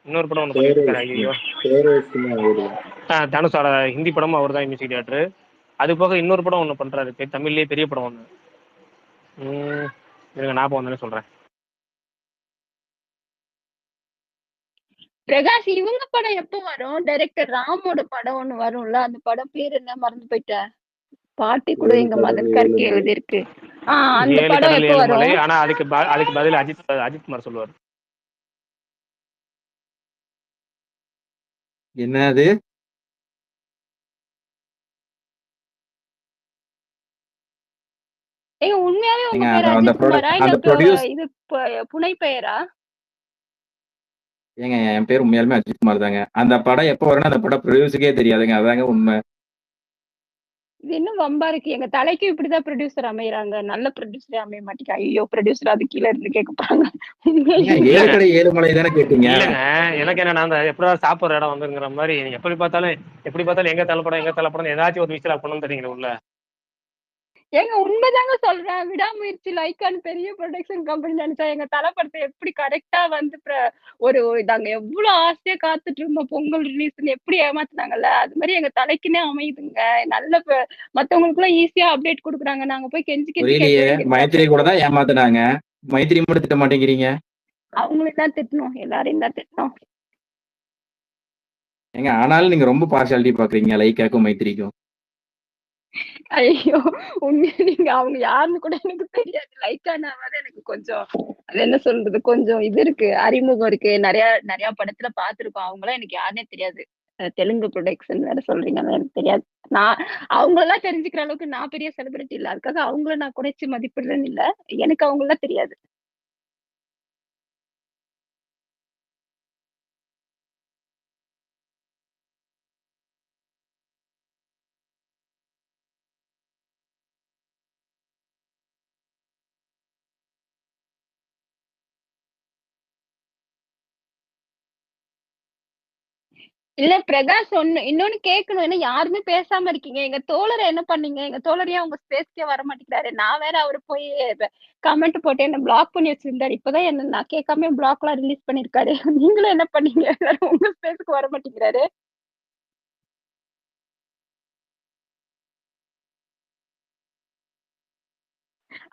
இன்னொரு படம் ஒண்ணு பண்ணிட்டு இருக்காரு. ஐயோ தனுஷோட ஹிந்தி படமும் அவர் தான் மியூசிக் டைரக்டர். அது போக இன்னொரு படம் ஒண்ணு பண்றாரு. தமிழ்லயே பெரிய படம் ஒண்ணு. இருங்க ஞாபகம் வந்தோடனே சொல்றேன். பிரகாஷ் இவங்க படம் எப்ப வரும்? டைரக்டர் ராமோட படம் ஒண்ணு வரும்ல. அந்த படம் பேர் என்ன மறந்து போயிட்டேன். பாட்டி கூட எங்க மதன் கார்கி எழுதியிருக்கு. அந்த 7 படம் கடல் எப்ப 7 மலை. வரும்? ஆனா அதுக்கு பதில் அஜித் குமார் சொல்லுவார். என்னது? ஏங்க உண்மையாவே உங்க ஏங்க பேர் அந்த அஜித் குமாரா? இல்ல அந்த ப்ரொடியூஸ் இது புனை பெயரா? ஏங்க என் பேர் உண்மையாலுமே அஜித் குமார் தாங்க. அந்த படம் எப்போ வரும்னு அந்த படம் ப்ரொடியூஸருக்கே தெரியாதுங்க. அதாங்க உண்மை. இது இன்னும் வம்பா இருக்கு. எங்க தலைக்கும் இப்படிதான் ப்ரொடியூசர் அமையறாங்க. நல்ல ப்ரொடியூசரே அமைய மாட்டேங்க. ஐயோ ப்ரொடியூசர் அது கீழ இருந்து கேட்க போறாங்க. ஏங்க 7 கடை 7 மலை தானே கேட்டீங்க? இல்லங்க எனக்கு என்னன்னா அந்த எப்படியாவது சாப்பிடுற இடம் வந்துங்கிற மாதிரி எப்படி பார்த்தாலும் எங்க தலைப்படம் ஏதாச்சும் ஒரு விஷயம் பண்ணணும் தெரியுங்களா உள்ள. ஏங்க உண்மைதாங்க சொல்றேன். விடாமுயற்சி லைக்கான்னு பெரிய ப்ரொடக்ஷன் கம்பெனி நினைச்சா எங்க தலைப்படத்தை எப்படி கரெக்டா வந்து ஒரு நாங்க எவ்வளவு ஆசையா காத்துட்டு இருந்தோம் பொங்கல் ரிலீஸ்ன்னு எப்படி ஏமாத்துனாங்கல்ல அது மாதிரி எங்க தலைக்குன்னே அமையுதுங்க. நல்ல மத்தவங்களுக்கு எல்லாம் ஈஸியா அப்டேட் கொடுக்குறாங்க. நாங்க போய் கெஞ்சி கெஞ்சி கேட்க புரியலையே. வேண்டியது மைத்திரி கூட தான் ஏமாத்துனாங்க. மைத்திரி மட்டும் திட்ட மாட்டேங்கிறீங்க. அவங்களுக்கு தான் திட்டணும். எல்லாரையும் தான் திட்டணும். ஏங்க ஆனாலும் நீங்க ரொம்ப பார்ஷாலிட்டி பாக்குறீங்க லைக்காக்கும் மைத்திரிக்கும். ஐயோ உண்மையா நீங்க அவங்க யாருன்னு கூட எனக்கு தெரியாது. லைக்கானாவது எனக்கு கொஞ்சம் அது என்ன சொல்றது கொஞ்சம் இது இருக்கு. அறிமுகம் இருக்கு. நிறைய நிறைய படத்துல பார்த்திருக்கோம். அவங்களாம் எனக்கு யாருன்னே தெரியாது. தெலுங்கு ப்ரொடக்ஷன் வேற சொல்றீங்க. எனக்கு தெரியாது. நான் அவங்களெல்லாம் தெரிஞ்சுக்கிற அளவுக்கு நான் பெரிய செலிபிரிட்டி இல்ல. அதுக்காக அவங்கள நான் குறைச்சு மதிப்பிடுறேன்னு இல்ல. எனக்கு அவங்களெல்லாம் தெரியாது. இல்ல பிரகாஷ் இன்னொன்னு கேட்கணும். ஏன்னா யாருமே பேசாம இருக்கீங்க. எங்க தோழரை என்ன பண்ணீங்க? எங்க தோழரையே உங்க ஸ்பேஸ்க்கே வர மாட்டேங்கிறாரு. நான் வேற அவரு போய் கமெண்ட் போட்டு என்ன பிளாக் பண்ணி வச்சிருந்தாரு. இப்பதான் என்ன நான் கேட்காம பிளாக் எல்லாம் ரிலீஸ் பண்ணிருக்காரு. நீங்களும் என்ன பண்ணீங்க? உங்க ஸ்பேஸ்க்கு வர மாட்டேங்கிறாரு.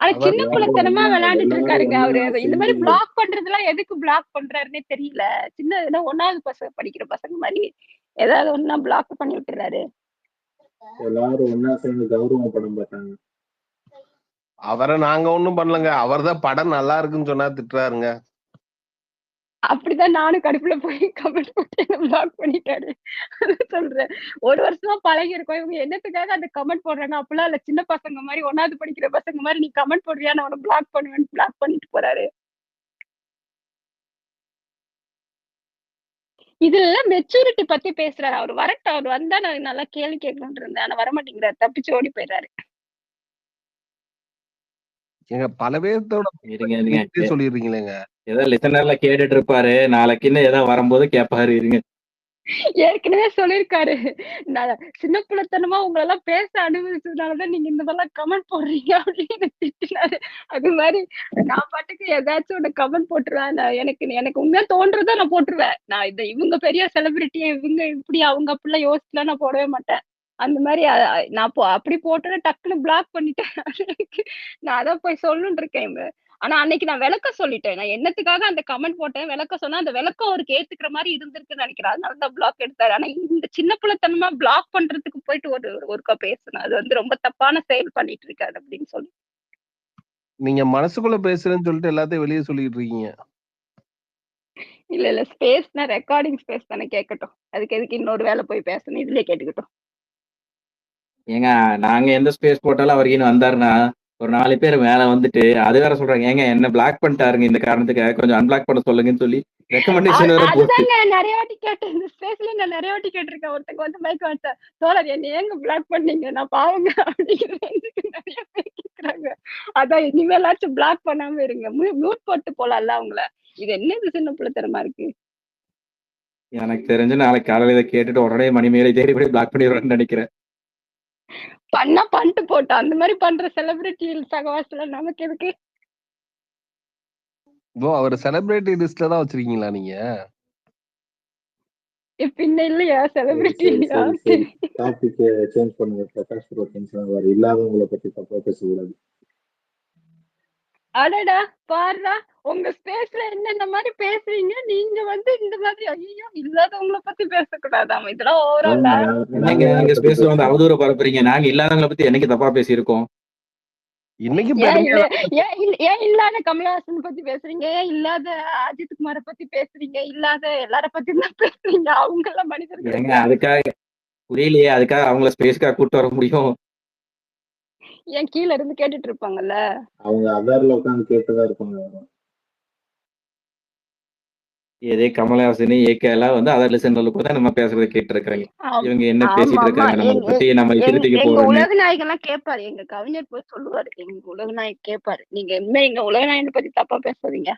ஆனா சின்ன பிள்ளைத்தனமா விளையாண்டுட்டு இருக்காருங்க அவரு. இந்த மாதிரி பிளாக் பண்றதெல்லாம் எதுக்கு பிளாக் பண்றாருன்னே தெரியல. சின்ன 1வது பசங்க படிக்கிற பசங்க மாதிரி ஏதாவது ஒண்ணா பிளாக் பண்ணி விட்டுறாரு. எல்லாரும் ஒன்னா சேர்ந்து கௌரவம் படம் பார்த்தாங்க. அவரை நாங்க ஒண்ணும் பண்ணலங்க. அவர்தான் படம் நல்லா இருக்குன்னு சொன்னா திட்டுறாருங்க. அப்படிதான் நானும் கடுப்புல போய் கமெண்ட் போட்டு பிளாக் பண்ணிட்டாரு. சொல்றேன். 1 வருஷமா பழகி இருக்கோம். இவங்க என்னத்துக்காக அந்த கமெண்ட் போடுறாங்க? அப்பெல்லாம் இல்ல சின்ன பசங்க மாதிரி 1வது படிக்கிற பசங்க மாதிரி நீ கமெண்ட் போடுவியா நான் உன பிளாக் பண்ணுவேன் பிளாக் பண்ணிட்டு போறாரு. இதுல மெச்சூரிட்டி பத்தி பேசுறாரு. அவர் வரட்டும். அவர் வந்தா நான் நல்லா கேள்வி கேட்கணும்னு இருந்தேன். ஆனா வரமாட்டேங்கிறாரு. தப்பிச்சு ஓடி போயிடுறாரு. எங்க பல பேர்த்தோட இருங்க சொல்லிடுறீங்களேங்க. ஏதோ லிசனர்ல கேட்டுட்டு இருப்பாரு. நாளைக்கு இன்னும் ஏதாவது வரும்போது கேட்பாரு. இருங்க. ஏற்கனவே சொல்லியிருக்காரு. நான் சின்ன பிள்ளைத்தனமா உங்களெல்லாம் பேச அனுமதிச்சதுனால தான் நீங்க இந்த மாதிரிலாம் கமெண்ட் போடுறீங்க அப்படின்னு திட்டினாரு. அது மாதிரி நான் பாட்டுக்கு ஏதாச்சும் ஒண்ணு கமெண்ட் போட்டுருவேன். நான் எனக்கு எனக்கு உண்மையா தோன்றத நான் போட்டுருவேன். நான் இவங்க பெரிய செலிபிரிட்டி, இவங்க இப்படி அவங்க அப்படிலாம் யோசிச்சுலாம் நான் போடவே மாட்டேன். அந்த மாதிரி நான் அப்படி போட்டோன்னே டக்குன்னு பிளாக் பண்ணிட்டேன். நான் அதான் போய் சொல்லணும்னு இருக்கேன். ஆனா அன்னைக்கு நான் விளக்கம் சொல்லிட்டேன். நான் என்னத்துக்காக அந்த கமெண்ட் போட்டேன், விளக்கம் சொன்னா அந்த விளக்கம் அவருக்கு ஏத்துக்கிற மாதிரி இருந்திருக்குன்னு நினைக்கிறேன். அதனால தான் பிளாக் எடுத்தாரு. ஆனா இந்த சின்ன பிள்ளைத்தனமா பிளாக் பண்றதுக்கு போயிட்டு ஒருக்கா பேசுனேன். அது வந்து ரொம்ப தப்பான செயல் பண்ணிட்டு இருக்காரு அப்படின்னு சொல்லி. நீங்க மனசுக்குள்ள பேசுறேன்னு சொல்லிட்டு எல்லாத்தையும் வெளியே சொல்லிட்டு இருக்கீங்க. இல்ல ஸ்பேஸ்னா ரெக்கார்டிங் ஸ்பேஸ் தானே, கேட்கட்டும். அதுக்கு எதுக்கு இன்னொரு வேலை போய் பேசணும், இதுலயே கேட்டுக்கிட்டோம். ஏங்க நாங்க எந்த ஸ்பேஸ் போட்டாலும் அவருக்கு இன்னும் வந்தாருன்னா ஒரு 4 பேர் மேல வந்துட்டு அது வேற சொல்றாங்க, ஏங்க என்ன பிளாக் பண்ணிட்டாருங்க இந்த காரணத்துக்காக கொஞ்சம் அன்பிளாக் பண்ண சொல்லுங்கன்னு சொல்லி ரெக்கமெண்டேஷன் வேற போட்டு. அதுதாங்க நிறைய வாட்டி கேட்டேன். இந்த ஸ்பேஸ்ல நான் நிறைய வாட்டி கேட்டிருக்கேன். ஒருத்தங்க வந்து மைக் வச்சா, தோழர் என்ன ஏங்க பிளாக் பண்ணீங்க, நான் பாவங்க அப்படிங்கிற ரேஞ்சுக்கு நிறைய பேர் கேக்குறாங்க. அதான் இனிமேலாச்சும் பிளாக் பண்ணாம இருங்க, மியூட் போட்டு போலாம்ல அவங்கள. இது என்ன இது சின்ன பிள்ளைத்தனமா இருக்கு. எனக்கு தெரிஞ்சு நாளைக்கு காலையில இதை கேட்டுட்டு உடனே மணிமேலை தேடி போய் பிளாக் பண்ணிடுவேன்னு நினைக்கிறேன். பண்ணா பண்ணிட்டு போட்டோம். அந்த மாதிரி பண்ற செலிபிரிட்டி சகவாசல நமக்கு எதுக்கு? அவர் செலிபிரிட்டி லிஸ்ட்ல தான் வச்சிருக்கீங்களா நீங்க? பின்ன இல்லையா செலிபிரிட்டி சரி இல்லையா? சரி சரி டாபிக் சேஞ்ச் பண்ணுங்க. பிரகாஷ் ப்ரோ டென்ஷன் ஆவாரு. இல்லாதவங்களை பத்தி தப்பா பேசக்கூடாது. அடடா பாருடா, உங்க ஸ்பேஸ்ல என்னென்ன மாதிரி பேசுறீங்க, நீங்க வந்து இந்த மாதிரி ஐயோ இல்லாதவங்கள பத்தி பேசக்கூடாதாம். இதெல்லாம் ஓவரால். என்னங்க நீங்க ஸ்பேஸ்ல வந்து அவதூறு பரப்புறீங்க? நாங்க இல்லாதவங்களை பத்தி என்னைக்கு தப்பா பேசியிருக்கோம்? இன்னைக்கு ஏன் இல்லாத கமலஹாசன் பத்தி பேசுறீங்க, ஏன் இல்லாத அஜித் குமார பத்தி பேசுறீங்க, இல்லாத எல்லார பத்தி தான் பேசுறீங்க. அவங்க எல்லாம் மனிதர்கள். ஏங்க அதுக்காக புரியலையே, அதுக்காக அவங்கள ஸ்பேஸ்க்காக கூட்டு வர முடியும்? ஏன் கீழ இருந்து கேட்டுட்டு இருப்பாங்கல்ல, அவங்க அதர்ல உட்காந்து கேட்டுதான் இருப்பாங்க. இதே கமலஹாசன் ஏகே எல்லாம் வந்து அதர் லிசனர்களுக்கு தான் நம்ம பேசுறதை கேட்டு இருக்காங்க. இவங்க என்ன பேசிட்டு இருக்காங்க, நம்மளை பத்தி நம்ம திருத்திக்க எங்க போறோம்னு. உலகநாயகன் எல்லாம் கேட்பாரு. எங்க கவிஞர் போய் சொல்லுவாரு, எங்க உலகநாயகன் கேட்பாரு, நீங்க இனிமே எங்க உலகநாயகனை பத்தி தப்பா பேசாதீங்க.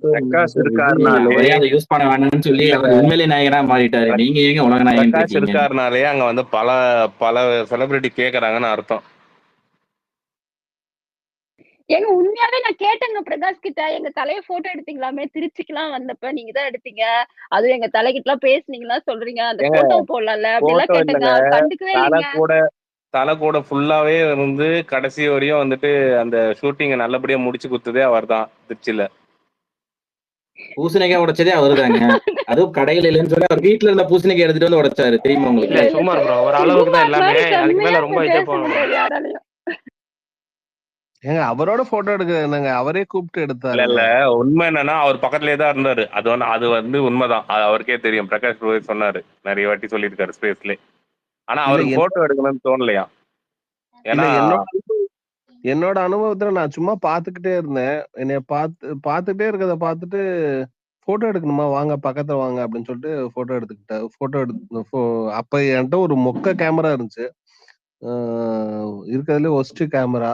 பிரகாஷ் இருக்காருனாலே மரியாதை யூஸ் பண்ண வேணும்னு சொல்லி அவர் உண்மையிலே நாயகனா மாறிட்டாரு. நீங்க ஏங்க உலகநாயகன் பிரகாஷ் இருக்கீங்க? இருக்காருனாலே அங்க வந்து பல பல செலிபிரிட்டி கேக்குறாங்கன்னு அர்த்தம். ஏங்க உண்மையாவே நான் கேட்டேங்க பிரகாஷ் கிட்ட, எங்க தலைய போட்டோ எடுத்தீங்களாமே திருச்சிக்கெல்லாம் வந்தப்ப, நீங்க தான் எடுத்தீங்க, அதுவும் எங்க தலைகிட்ட எல்லாம் பேசுனீங்களா சொல்றீங்க, அந்த போட்டோ போடலாம்ல அப்படிலாம் போட்டோ கேட்டேங்க. இல்லைங்க, அவர் கண்டுக்கவே இல்லைங்க. தலை கூட ஃபுல்லாவே இருந்து கடைசி வரையும் வந்துட்டு அந்த ஷூட்டிங்கை நல்லபடியா முடிச்சு கொடுத்ததே அவர் தான் திருச்சியில. பூசணிக்காய் உடைச்சதே அவருதாங்க. அதுவும் கடையில இல்லைன்னு சொல்லி அவர் வீட்டுல இருந்த பூசணிக்காய் எடுத்துட்டு வந்து உடைச்சாரு, தெரியுமா உங்களுக்கு? இல்ல சும்மா ப்ரோ, ஒரு அளவுக்கு தான் எல்லாமே, அதுக்கு மேல ரொம்ப இதே போக முடியாது. யாராலையும் ஏங்க அவரோட போட்டோ எடுக்க என்னங்க, அவரே கூப்பிட்டு எடுத்தாரு. இல்ல உண்மை என்னன்னா அவர் பக்கத்துலயே தான் இருந்தாரு. அது வந்து உண்மைதான், அது அவருக்கே தெரியும். பிரகாஷ் ரோஹித் சொன்னாரு, நிறைய வாட்டி சொல்லியிருக்காரு ஸ்பேஸ்ல. ஆனா அவருக்கு போட்டோ எடுக்கணும்னு தோணலையா? ஏன்னா என்னோட அனுபவத்துல நான் சும்மா பாத்துக்கிட்டே இருந்தேன். என்னைய பாத்துக்கிட்டே இருக்கத பாத்துட்டு போட்டோ எடுக்கணுமா, வாங்க பக்கத்துல வாங்க அப்படின்னு சொல்லிட்டு போட்டோ எடுத்துக்கிட்டேன். போட்டோ எடுத்து அப்ப என்கிட்ட ஒரு மொக்க கேமரா இருந்துச்சு, இருக்கிறதுல ஒஸ்ட் கேமரா.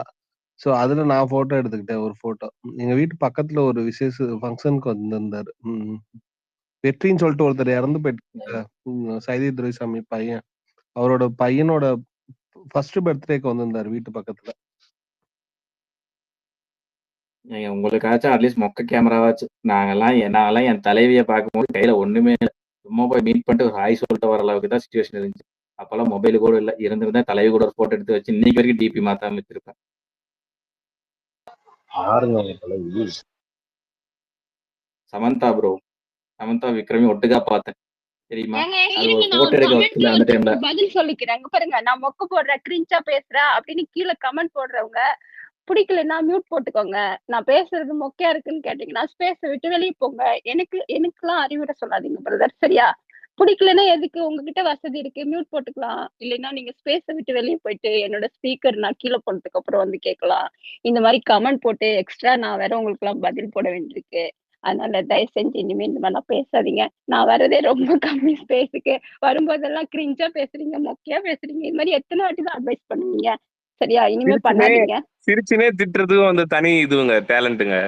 சோ அதுல நான் போட்டோ எடுத்துக்கிட்டேன் ஒரு போட்டோ. எங்க வீட்டு பக்கத்துல ஒரு விசேஷ ஃபங்க்ஷனுக்கு வந்திருந்தாரு. வெற்றின்னு சொல்லிட்டு ஒருத்தர் இறந்து போயிட்டு, சைதி துரைசாமி பையன், அவரோட பையனோட ஃபர்ஸ்ட் பர்த்டேக்கு வந்திருந்தாரு வீட்டு பக்கத்துல. உங்களுக்காச்சும் அட்லீஸ்ட் மொக்க கேமராவாச்சு. நாங்கெல்லாம் என் தலைவியை பார்க்கும்போது கையில ஒண்ணுமே இல்லை, சும்மா போய் மீட் பண்ணிட்டு ஒரு ஹாய் சொல்லிட்டு வர அளவுக்கு தான் சுச்சுவேஷன் இருந்துச்சு. அப்பெல்லாம் மொபைல் கூட இல்லை, இருந்திருந்தா தலைவி கூட ஒரு போட்டோ எடுத்து வச்சு இன்னைக்கு வரைக்கும் டிபி மாத்தாம வச்சிருப்பேன். சமந்தா ப்ரோ, சமந்தா விக்ரமி ஒட்டுக்கா பார்த்தேன், தெரியுமா? பதில் சொல்லிக்கிறேன் பாருங்க. நான் மொக்க போடுற, கிரிஞ்சா பேசுற அப்படின்னு கீழே கமெண்ட் போடுறவங்க, பிடிக்கலன்னா மியூட் போட்டுக்கோங்க. நான் பேசுறது மொக்கையா இருக்குன்னு கேட்டீங்கன்னா ஸ்பேஸை விட்டு வெளியே போங்க. எனக்குலாம் அறிவுரை சொல்லாதீங்க பிரதர், சரியா? பிடிக்கலன்னா எதுக்கு, உங்ககிட்ட வசதி இருக்கு, மியூட் போட்டுக்கலாம். இல்லைன்னா நீங்க ஸ்பேஸை விட்டு வெளியே போயிட்டு என்னோட ஸ்பீக்கர் நான் கீழே போனதுக்கு அப்புறம் வந்து கேட்கலாம். இந்த மாதிரி கமெண்ட் போட்டு எக்ஸ்ட்ரா நான் வேற உங்களுக்கு எல்லாம் பதில் போட வேண்டியிருக்கு. அதனால தயவு செஞ்சு இனிமே இந்த மாதிரிலாம் பேசாதீங்க. நான் வரதே ரொம்ப கம்மி ஸ்பேஸுக்கு, வரும்போதெல்லாம் கிரிஞ்சா பேசுறீங்க, மொக்கையா பேசுறீங்க. இது மாதிரி எத்தனை வாட்டி தான் அட்வைஸ் பண்ணுவீங்க, சரியா? இனிமே பண்ணாதீங்க. சிரிச்சுனே திட்டுறதுக்கும் வந்து தனி இதுங்க, டேலண்ட்டுங்க.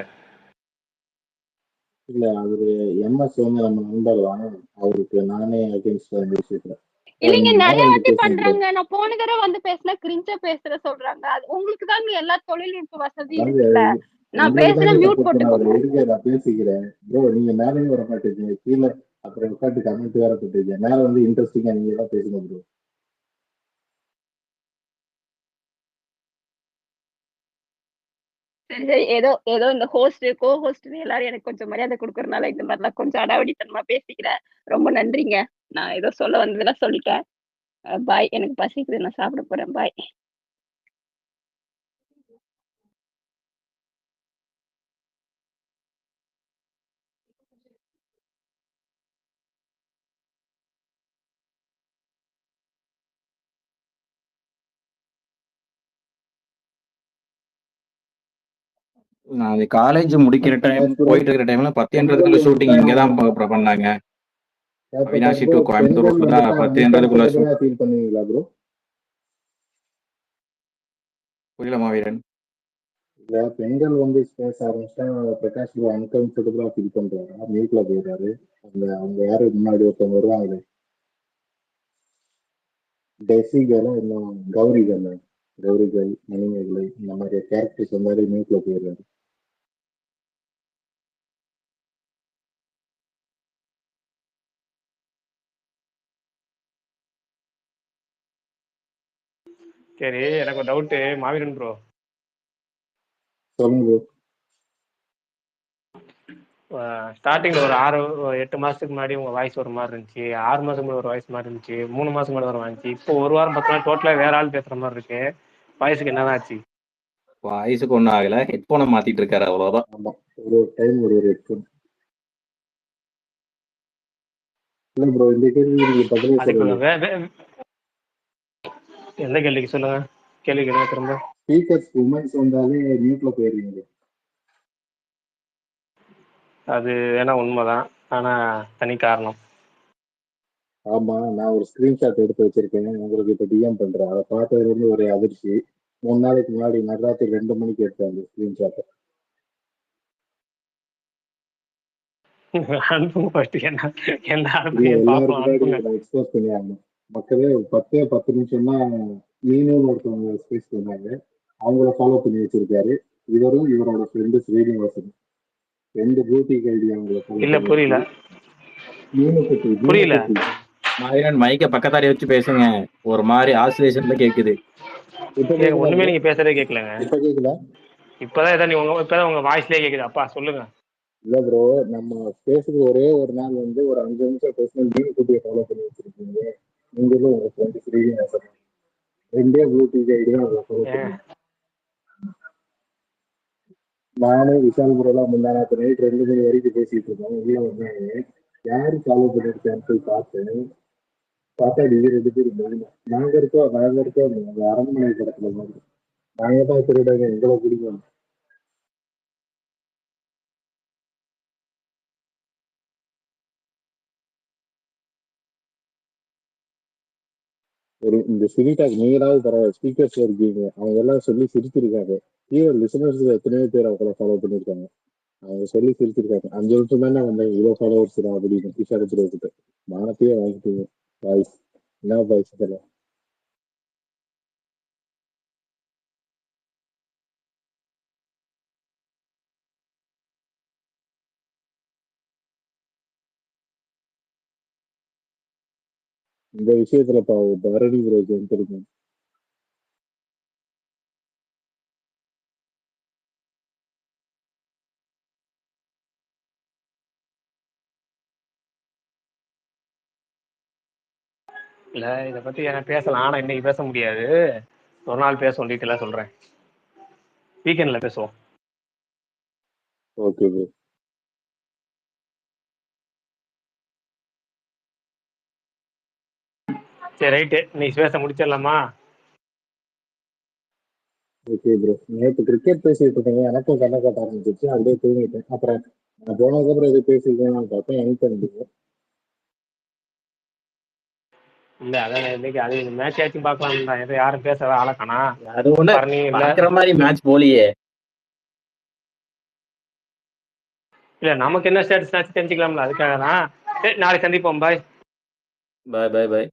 இல்ல அவரு எம்எஸ் வந்து நம்ம நண்பர் தான். அவருக்கு நானே அகேன்ஸ்ட் அந்த விஷயத்துல இல்லைங்க, நீங்க மேல நிறைய வந்து வாட்டி பேசுங்க ப்ரோ. பண்றாங்க. நான் போன தடவை வந்து பேசினா கிரிஞ்சா பேசுற சொல்றாங்க. அது உங்களுக்கு தாங்க எல்லா தொழில்நுட்ப வசதி அதாவது இருக்குல்ல. நான் உங்களுக்கு பேசுனா தானே மியூட் சப்போர்ட் பண்ண அவர் போட்டுக்கோங்க. எடுக்க நான் பேசிக்கிறேன் ப்ரோ. நீங்க மேலேயும் வர மாட்டேங்க கீழே, அப்புறம் உட்காந்து கமெண்ட் வேற போட்டுருக்கீங்க. மேல வந்து இன்ட்ரெஸ்டிங்கா நீங்க தான் பேசுங்க ப்ரோ. சரி சரி, ஏதோ ஏதோ இந்த ஹோஸ்ட் கோ ஹோஸ்ட் எல்லாரும் எனக்கு கொஞ்சம் மரியாதை கொடுக்கறதுனால இந்த மாதிரிலாம் கொஞ்சம் அடாவடித்தனமா பேசிக்கிறேன். ரொம்ப நன்றிங்க. நான் ஏதோ சொல்ல வந்ததெல்லாம் சொல்லிட்டேன். பாய், எனக்கு பசிக்குது, நான் சாப்பிட போறேன். பாய். நான் அது காலேஜ் முடிக்கிற டைம் பிரகாஷ் ப்ரோ, போயிட்டு இருக்கிற டைம்ல 10 பெண்கள் என்றதுக்குள்ள ஷூட்டிங் வந்துட்டா இங்க தான் பண்ணாங்க. அவினாஷி டு கோயம்புத்தூர் பெண்கள் ரூட்ல தான் வந்துட்டா 10 என்றதுக்குள்ள ஷூட். அன்கம்ஃபர்டபுளா ஃபீல் பண்ணுவீங்களா ப்ரோ? புரியல மாவீரன். இல்ல பெண்கள் வந்து பேச ஆரம்பிச்சா பிரகாஷ் ப்ரோ அன்கம்ஃபர்டபுளா ஃபீல் பண்றாரா? மியூட்ல போயிடுறாரு. அந்த அவங்க யாரு முன்னாடி ஒருத்தவங்க வருவாங்களே, டெசிகல இன்னும் கௌரிகள், கௌரிகள் மணிமேகலை இந்த மாதிரி கேரக்டர்ஸ் மாதிரி மியூட்ல போயிடுறாரு. சரி, எனக்கு ஒரு டவுட்டு மாவீரன் ப்ரோ. சொல்லுங்க ஸ்டார்டிங்ல ஒரு 8 மாசத்துக்கு முன்னாடி உங்க வாய்ஸ் ஒரு மாதிரி இருந்துச்சு, 6 மாசம் முன்னாடி ஒரு வாய்ஸ் மாதிரி இருந்துச்சு, 3 மாசம் முன்னாடி ஒரு இருந்துச்சு. இப்போ ஒரு வாரம் 10 நாள் டோட்டலா வேற ஆள் பேசுற மாதிரி இருக்கு. வாய்ஸுக்கு என்னதான் ஆச்சு? வாய்ஸுக்கு ஒன்றும் ஆகல, ஹெட்ஃபோனை மாத்திட்டு இருக்காரு, அவ்வளவுதான். ஆமா, ஒரு டைம் ஒரு ஹெட்ஃபோன். இல்ல ப்ரோ, இந்த கேள்வி நீங்க பதிலே அதுக்கு சொல்லல. எந்த கேள்விக்கு சொல்லுங்க, கேள்வி கேளுங்க திரும்ப. ஸ்பீக்கர்ஸ் உமன்ஸ் வந்தாலே மியூட்ல போயிருவீங்க. அது வேணா உண்மைதான், ஆனா தனி காரணம். ஆமா, நான் ஒரு ஸ்கிரீன்ஷாட் எடுத்து வச்சிருக்கேன், உங்களுக்கு இப்ப டிஎம் பண்றேன். அதை பார்த்ததுல இருந்து ஒரு அதிர்ச்சி. 3 நாளைக்கு முன்னாடி நடுராத்திரி 2 மணிக்கு எடுத்தேன் அந்த ஸ்கிரீன்ஷாட். அனுப்புங்க ஃபர்ஸ்ட். என்ன என்ன இல்ல அனுப்புங்க எல்லாரும் பாப்போம், முன்னாடி அனுப்புங்க. இதை எக்ஸ்போஸ் பண்ணி ஆகணும். மக்களே 10 நிமிஷம் தான் நீனும் ஒருத்தவங்க ஸ்பேஸ் பண்ணாங்க, அவங்கள ஃபாலோ பண்ணி வச்சிருக்காரு. இவரும் இவரோட ஃப்ரெண்டு ஸ்ரீனிவாசன், 2 பியூட்டி கைடி அவங்கள ஃபாலோ இல்ல பண்ணி புரியல, வச்சு. மீனுக்குட்டி புரியல. மீனுக்குட்டி மாவீரன் மைக்க பக்கத்தாடி வச்சு பேசுங்க, ஒரு மாதிரி ஆசிலேஷன்ல கேக்குது. இப்ப ஏங்க கேக்குதா ஒண்ணுமே ப்ரோ? நீங்க பேசுறதே கேட்கலங்க. இப்ப கேக்குதா? இப்பதான் ஏதோ இப்பதான் உங்க வாய்ஸ்லயே கேக்குது. அப்பா சொல்லுங்க. இல்ல ப்ரோ, நம்ம பேசுறது ஒரே ஒரு நாள் வந்து ஒரு 5 நிமிஷம் பேசணும். மீனுக்குட்டியை ஃபாலோ பண்ணி வச்சிருக்கீங்க. நீங்களும் உங்க ஃப்ரெண்டு ஸ்ரீனிவாசன் 2 பியூட்டி கைடி தான் அவங்களை ஃபாலோ ஏங்க பண்ணி. நானும் விஷால் ப்ரோலாம் முந்தானாத்து நைட் 2 மணி வரைக்கும் பேசிட்டு இருக்கோம். உள்ள வந்தாங்க, யாரு ஃபாலோ பண்ணிருக்கான்னு போய் பார்த்தேன். பார்த்தா நீங்க 2 பேரும் மெயினா நாங்க இருக்கோம் அந்த அரண்மனை படத்துல மாதிரி. நாங்க தான் திருடாங்க, எங்களை பிடிக்கும். ஒரு இந்த சிரிட்டாக் நீங்களாவது பரவாயில்ல, ஸ்பீக்கர்ஸ்ல இருக்கீங்க, அவங்க எல்லாம் சொல்லி சிரிச்சிருக்காங்க. ஈவன் லிசனர்ஸ் எத்தனையோ பேர் அவங்கள ஃபாலோ பண்ணிருக்காங்க. அவங்க சொல்லி சிரிச்சிருக்காங்க, 5 நிமிஷம் தானே வந்தாங்க, இவ்வளவு ஃபாலோவர்ஸ் தான் அப்படின்னு விஷாலத்துல கிட்ட மானத்தையே வாங்கிட்டீங்க. வாய்ஸ் என்ன வாய்ஸ் தெரியல. இந்த விஷயத்துல பரணி ப்ரோக்கு வந்துருக்கேன். இல்ல, இதை பத்தி எனக்கு பேசலாம், ஆனா இன்னைக்கு பேச முடியாது. ஒரு நாள் பேசுவோம், டீட்டெயிலா சொல்றேன். வீக்கெண்ட்ல பேசுவோம். Okay bro. சரி ரைட்டு, இன்னைக்கு பேச முடிச்சிடலாமா? ஓகே ப்ரோ, நேற்று கிரிக்கெட் பேசிட்டு இருக்கீங்க, எனக்கும் கண்ணை காட்ட ஆரம்பிச்சிச்சு, அப்படியே தூங்கிட்டேன். அப்புறம் நான் போனதுக்கப்புறம் எது பேசிருக்கேன்னு பார்த்தேன், என் பண்ணிட்டேன். இல்ல அதான் இன்னைக்கு அது மேட்ச் ஆச்சும் பார்க்கலாம் தான், எதுவும் யாரும் பேச ஆளக்கானா. அது ஒண்ணு பரணியும் இல்ல. பாக்குற மாதிரி மேட்ச் போலியே. இல்ல நமக்கு என்ன ஸ்டேட்டஸ் தெரிஞ்சுக்கலாம்ல, அதுக்காக தான். சரி, நாளைக்கு சந்திப்போம். பாய். பாய் பாய் பாய்.